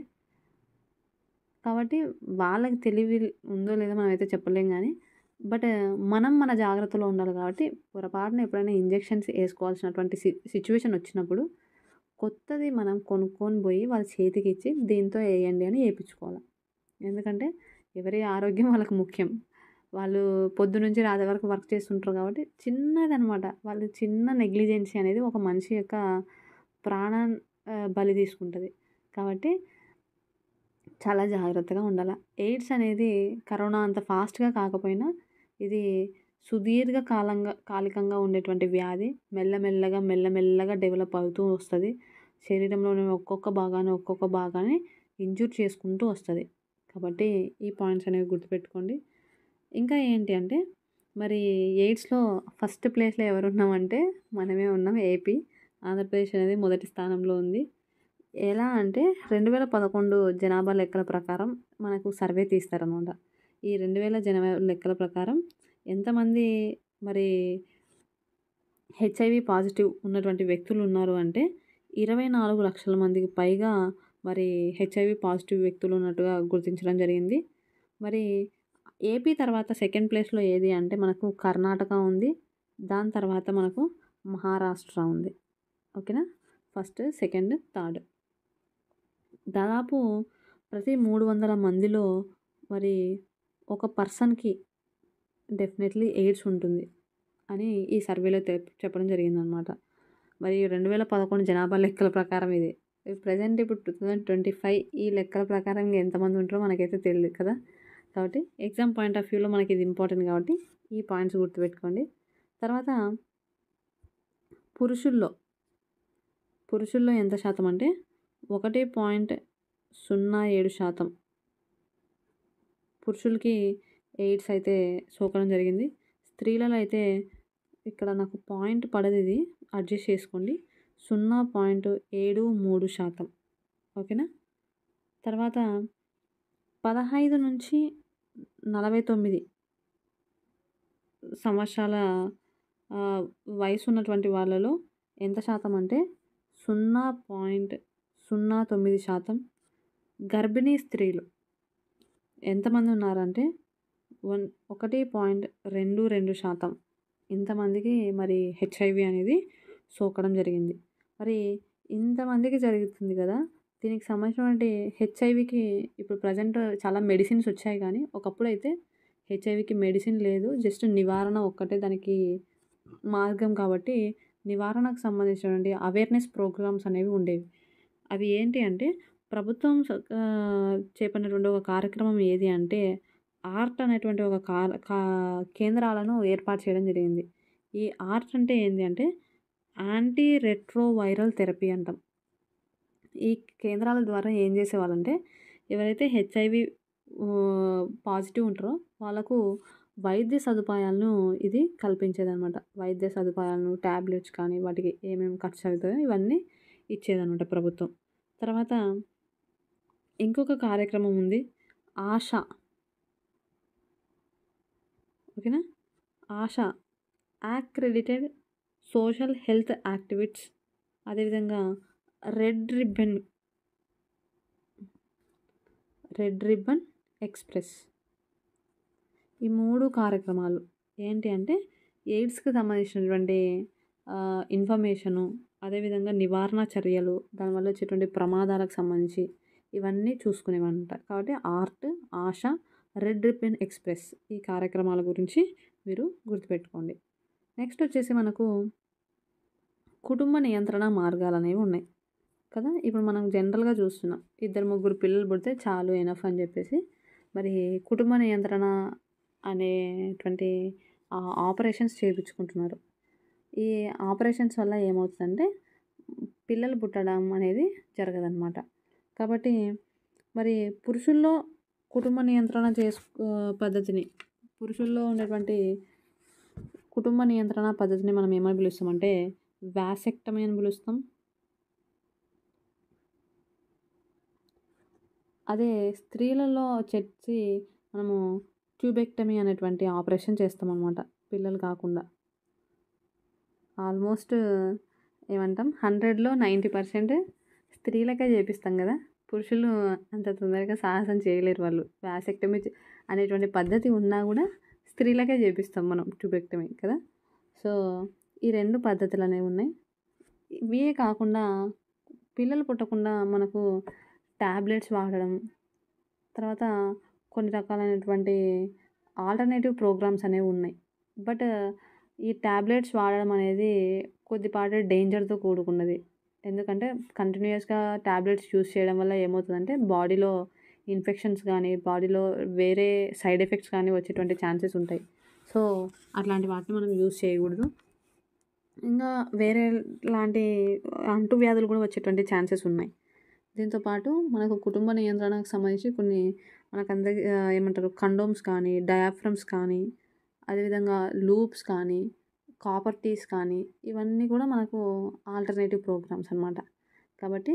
కాబట్టి వాళ్ళకి తెలివి ఉందో లేదో మనమైతే చెప్పలేం కానీ బట్ మనం మన జాగ్రత్తలో ఉండాలి. కాబట్టి పొరపాటున ఎప్పుడైనా ఇంజెక్షన్స్ వేసుకోవాల్సినటువంటి సిచ్యువేషన్ వచ్చినప్పుడు కొత్తది మనం కొనుక్కొని పోయి వాళ్ళ చేతికి ఇచ్చి దీంతో వేయండి అని వేయించుకోవాలి. ఎందుకంటే ఎవరి ఆరోగ్యం వాళ్ళకి ముఖ్యం. వాళ్ళు పొద్దునుంచి రాత్రి వరకు వర్క్ చేస్తుంటారు కాబట్టి చిన్నదనమాట, వాళ్ళు చిన్న నెగ్లిజెన్సీ అనేది ఒక మనిషి యొక్క ప్రాణాన్ని బలి తీసుకుంటుంది. కాబట్టి చాలా జాగ్రత్తగా ఉండాలి. ఎయిడ్స్ అనేది కరోనా అంత ఫాస్ట్గా కాకపోయినా ఇది సుదీర్ఘ కాలికంగా ఉండేటువంటి వ్యాధి. మెల్లమెల్లగా డెవలప్ అవుతూ వస్తుంది. శరీరంలోని ఒక్కొక్క భాగాన్ని ఇంజూర్ చేసుకుంటూ వస్తుంది. కాబట్టి ఈ పాయింట్స్ అనేవి గుర్తుపెట్టుకోండి. ఇంకా ఏంటి అంటే మరి ఎయిడ్స్లో ఫస్ట్ ప్లేస్లో ఎవరున్నామంటే మనమే ఉన్నాం. ఏపీ, ఆంధ్రప్రదేశ్ అనేది మొదటి స్థానంలో ఉంది. ఎలా అంటే 2011 జనాభా లెక్కల ప్రకారం మనకు సర్వే తీస్తారనమాట. ఈ 2000 జనాభా లెక్కల ప్రకారం ఎంతమంది మరి హెచ్ఐవి పాజిటివ్ ఉన్నటువంటి వ్యక్తులు ఉన్నారు అంటే 24 లక్షల మందికి పైగా మరి హెచ్ఐవి పాజిటివ్ వ్యక్తులు ఉన్నట్టుగా గుర్తించడం జరిగింది. మరి ఏపీ తర్వాత సెకండ్ ప్లేస్లో ఏది అంటే మనకు కర్ణాటక ఉంది. దాని తర్వాత మనకు మహారాష్ట్ర ఉంది. ఓకేనా, ఫస్ట్, సెకండ్, థర్డ్. దాదాపు ప్రతి 300 మందిలో మరి ఒక పర్సన్కి డెఫినెట్లీ ఎయిడ్స్ ఉంటుంది అని ఈ సర్వేలో చెప్పడం జరిగిందనమాట. మరి 2011 జనాభా లెక్కల ప్రకారం ఇది. ప్రజెంట్ ఇప్పుడు 2025 ఈ లెక్కల ప్రకారం ఎంతమంది ఉంటారో మనకైతే తెలియదు కదా. కాబట్టి ఎగ్జామ్ పాయింట్ ఆఫ్ వ్యూలో మనకి ఇది ఇంపార్టెంట్ కాబట్టి ఈ పాయింట్స్ గుర్తుపెట్టుకోండి. తర్వాత పురుషుల్లో ఎంత శాతం అంటే 1.07% పురుషులకి ఎయిడ్స్ అయితే సోకడం జరిగింది. స్త్రీలలో అయితే ఇక్కడ నాకు పాయింట్ పడదు, ఇది అడ్జస్ట్ చేసుకోండి, 0.73%. ఓకేనా. తర్వాత 15 నుంచి 49 సంవత్సరాల వయసు ఉన్నటువంటి వాళ్ళలో ఎంత శాతం అంటే 0.09% గర్భిణీ స్త్రీలు ఎంతమంది ఉన్నారంటే 1.22% ఇంతమందికి మరి హెచ్ఐవి అనేది సోకడం జరిగింది. మరి ఇంతమందికి జరుగుతుంది కదా! దీనికి సంబంధించినటువంటి హెచ్ఐవికి ఇప్పుడు ప్రజెంట్ చాలా మెడిసిన్స్ వచ్చాయి కానీ ఒకప్పుడైతే హెచ్ఐవికి మెడిసిన్ లేదు. జస్ట్ నివారణ ఒక్కటే దానికి మార్గం కాబట్టి నివారణకు సంబంధించినటువంటి అవేర్‌నెస్ ప్రోగ్రామ్స్ అనేవి ఉండేవి. అవి ఏంటి అంటే ప్రభుత్వం చేపట్టినటువంటి ఒక కార్యక్రమం ఏది అంటే ఆర్ట్ అనేటువంటి ఒక కేంద్రాలను ఏర్పాటు చేయడం జరిగింది. ఈ ఆర్ట్ అంటే ఏంది అంటే యాంటీ రెట్రోవైరల్ థెరపీ అంటాం. ఈ కేంద్రాల ద్వారా ఏం చేసేవాళ్ళంటే ఎవరైతే హెచ్ఐవి పాజిటివ్ ఉంటారో వాళ్ళకు వైద్య సదుపాయాలను ఇది కల్పించేదనమాట. వైద్య సదుపాయాలను, టాబ్లెట్స్ కానీ వాటికి ఏమేమి ఖర్చు అవుతాయో ఇవన్నీ ఇచ్చేదనమాట ప్రభుత్వం. తర్వాత ఇంకొక కార్యక్రమం ఉంది ఆశ. ఓకేనా? ఆశ అక్రెడిటెడ్ సోషల్ హెల్త్ యాక్టివిటీస్, అదేవిధంగా రెడ్ రిబ్బన్ ఎక్స్‌ప్రెస్. ఈ 3 కార్యక్రమాలు ఏంటి అంటే ఎయిడ్స్‌కి సంబంధించినటువంటి ఇన్ఫర్మేషను, అదేవిధంగా నివారణ చర్యలు, దానివల్ల వచ్చేటువంటి ప్రమాదాలకు సంబంధించి ఇవన్నీ చూసుకునేవన్నమాట. కాబట్టి ఆర్ట్, ఆశ, రెడ్ రిబ్బన్ ఎక్స్‌ప్రెస్ ఈ కార్యక్రమాల గురించి మీరు గుర్తుపెట్టుకోండి. నెక్స్ట్ వచ్చేసి మనకు కుటుంబ నియంత్రణ మార్గాలనేవి ఉన్నాయి కదా! ఇప్పుడు మనం జనరల్‌గా చూస్తున్నాం. 2, 3 పిల్లలు పుడితే చాలు ఎనఫ్ అని చెప్పేసి మరి కుటుంబ నియంత్రణ అనేటువంటి ఆపరేషన్స్ చేపించుకుంటున్నారు. ఈ ఆపరేషన్స్ వల్ల ఏమవుతుందంటే పిల్లలు పుట్టడం అనేది జరగదనమాట. కాబట్టి మరి పురుషుల్లో కుటుంబ నియంత్రణ పద్ధతిని, పురుషుల్లో ఉన్నటువంటి కుటుంబ నియంత్రణ పద్ధతిని మనం ఏమని పిలుస్తామంటే వాసెక్టమీ అని పిలుస్తాం. అదే స్త్రీలలో వచ్చేసి మనము ట్యూబెక్టమీ అనేటువంటి ఆపరేషన్ చేస్తామన్నమాట. పిల్లలు కాకుండా ఆల్మోస్ట్ ఏమంటాం 100లో 90% స్త్రీలకే చేపిస్తాం కదా! పురుషులు అంత తొందరగా సాహసం చేయలేరు. వాళ్ళు వాసెక్టమీ అనేటువంటి పద్ధతి ఉన్నా కూడా స్త్రీలకే చేపిస్తాం మనం ట్యూబెక్టమీ కదా! సో ఈ 2 పద్ధతులు అనేవి ఉన్నాయి. ఇవే కాకుండా పిల్లలు పుట్టకుండా మనకు టాబ్లెట్స్ వాడడం, తర్వాత కొన్ని రకాలైనటువంటి ఆల్టర్నేటివ్ ప్రోగ్రామ్స్ అనేవి ఉన్నాయి. బట్ ఈ టాబ్లెట్స్ వాడడం అనేది కొద్దిపాటి డేంజర్‌తో కూడుకున్నది. ఎందుకంటే కంటిన్యూయస్‌గా టాబ్లెట్స్ యూజ్ చేయడం వల్ల ఏమవుతుందంటే బాడీలో ఇన్ఫెక్షన్స్ కానీ, బాడీలో వేరే సైడ్ ఎఫెక్ట్స్ కానీ వచ్చేటువంటి ఛాన్సెస్ ఉంటాయి. సో అట్లాంటి వాటిని మనం యూజ్ చేయకూడదు. ఇంకా వేరే లాంటి అంటువ్యాధులు కూడా వచ్చేటువంటి ఛాన్సెస్ ఉన్నాయి. దీంతో పాటు మనకు కుటుంబ నియంత్రణకు సంబంధించి కొన్ని మనకందరికి ఏమంటారు కండోమ్స్ కానీ, డయాఫ్రమ్స్ కానీ, అదేవిధంగా లూప్స్ కానీ, కాపర్ టీస్ కానీ ఇవన్నీ కూడా మనకు ఆల్టర్నేటివ్ ప్రోగ్రామ్స్ అనమాట. కాబట్టి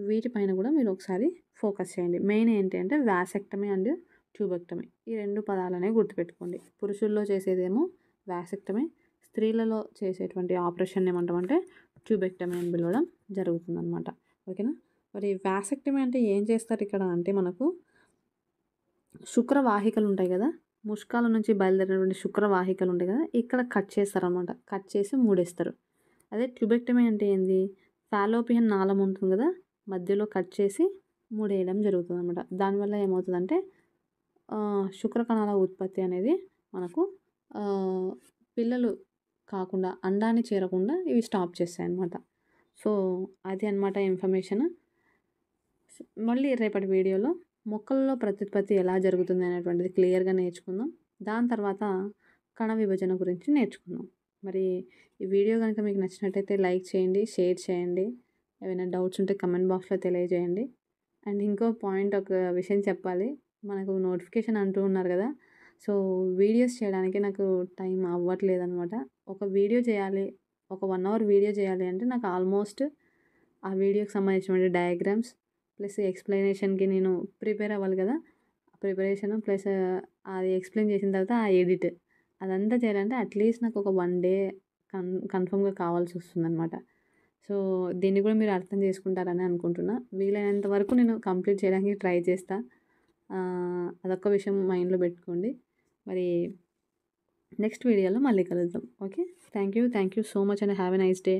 వీటిపైన కూడా మీరు ఒకసారి ఫోకస్ చేయండి. మెయిన్ ఏంటి అంటే వాసెక్టమీ అండ్ ట్యూబెక్టమీ ఈ 2 పదాలనేవి గుర్తుపెట్టుకోండి. పురుషుల్లో చేసేదేమో వాసెక్టమీ, స్త్రీలలో చేసేటువంటి ఆపరేషన్ ఏమంటామంటే ట్యూబెక్టమీ అని పిలవడం జరుగుతుందనమాట. ఓకేనా? మరి వాసెక్టమీ అంటే ఏం చేస్తారు ఇక్కడ అంటే మనకు శుక్రవాహికలు ఉంటాయి కదా! ముష్కాల నుంచి బయలుదేరినటువంటి శుక్రవాహికలు ఉంటాయి కదా! ఇక్కడ కట్ చేస్తారనమాట. కట్ చేసి మూడేస్తారు. అదే ట్యూబెక్టమీ అంటే ఏంది? ఫాలోపియన్ నాళం ఉంటుంది కదా! మధ్యలో కట్ చేసి మూడేయడం జరుగుతుందనమాట. దానివల్ల ఏమవుతుందంటే శుక్రకణాల ఉత్పత్తి అనేది మనకు పిల్లలు కాకుండా అండాన్ని చేరకుండా ఇవి స్టాప్ చేస్తాయన్నమాట. సో అది అనమాట ఇన్ఫర్మేషన్. మళ్ళీ రేపటి వీడియోలో మొక్కలలో ప్రత్యుత్పత్తి ఎలా జరుగుతుంది అనేటువంటిది క్లియర్గా నేర్చుకుందాం. దాని తర్వాత కణ విభజన గురించి నేర్చుకుందాం. మరి ఈ వీడియో కనుక మీకు నచ్చినట్టయితే లైక్ చేయండి, షేర్ చేయండి. ఏమైనా డౌట్స్ ఉంటే కమెంట్ బాక్స్లో తెలియజేయండి. అండ్ ఇంకో పాయింట్ ఒక విషయం చెప్పాలి. మనకు నోటిఫికేషన్ అంటూ ఉన్నారు కదా! సో వీడియోస్ చేయడానికి నాకు టైం అవ్వట్లేదనమాట. ఒక వీడియో చేయాలి, ఒక 1 అవర్ వీడియో చేయాలి అంటే నాకు ఆల్మోస్ట్ ఆ వీడియోకి సంబంధించినటువంటి డయాగ్రామ్స్ ప్లస్ ఎక్స్ప్లెనేషన్‌కి నేను ప్రిపేర్ అవ్వాలి కదా! ప్రిపరేషన్ ప్లస్ అది ఎక్స్ప్లెయిన్ చేసిన తర్వాత ఆ ఎడిట్ అదంతా చేయాలంటే అట్లీస్ట్ నాకు ఒక 1 డే కన్ఫర్మ్‌గా కావాల్సి వస్తుందనమాట. సో దీన్ని కూడా మీరు అర్థం చేసుకుంటారని అనుకుంటున్నా. వీలైనంత వరకు నేను కంప్లీట్ చేయడానికి ట్రై చేస్తా. అదొక్క విషయం మైండ్‌లో పెట్టుకోండి. మరి నెక్స్ట్ వీడియోలో మళ్ళీ కలుద్దాం. Okay. Thank you so much and have a nice day.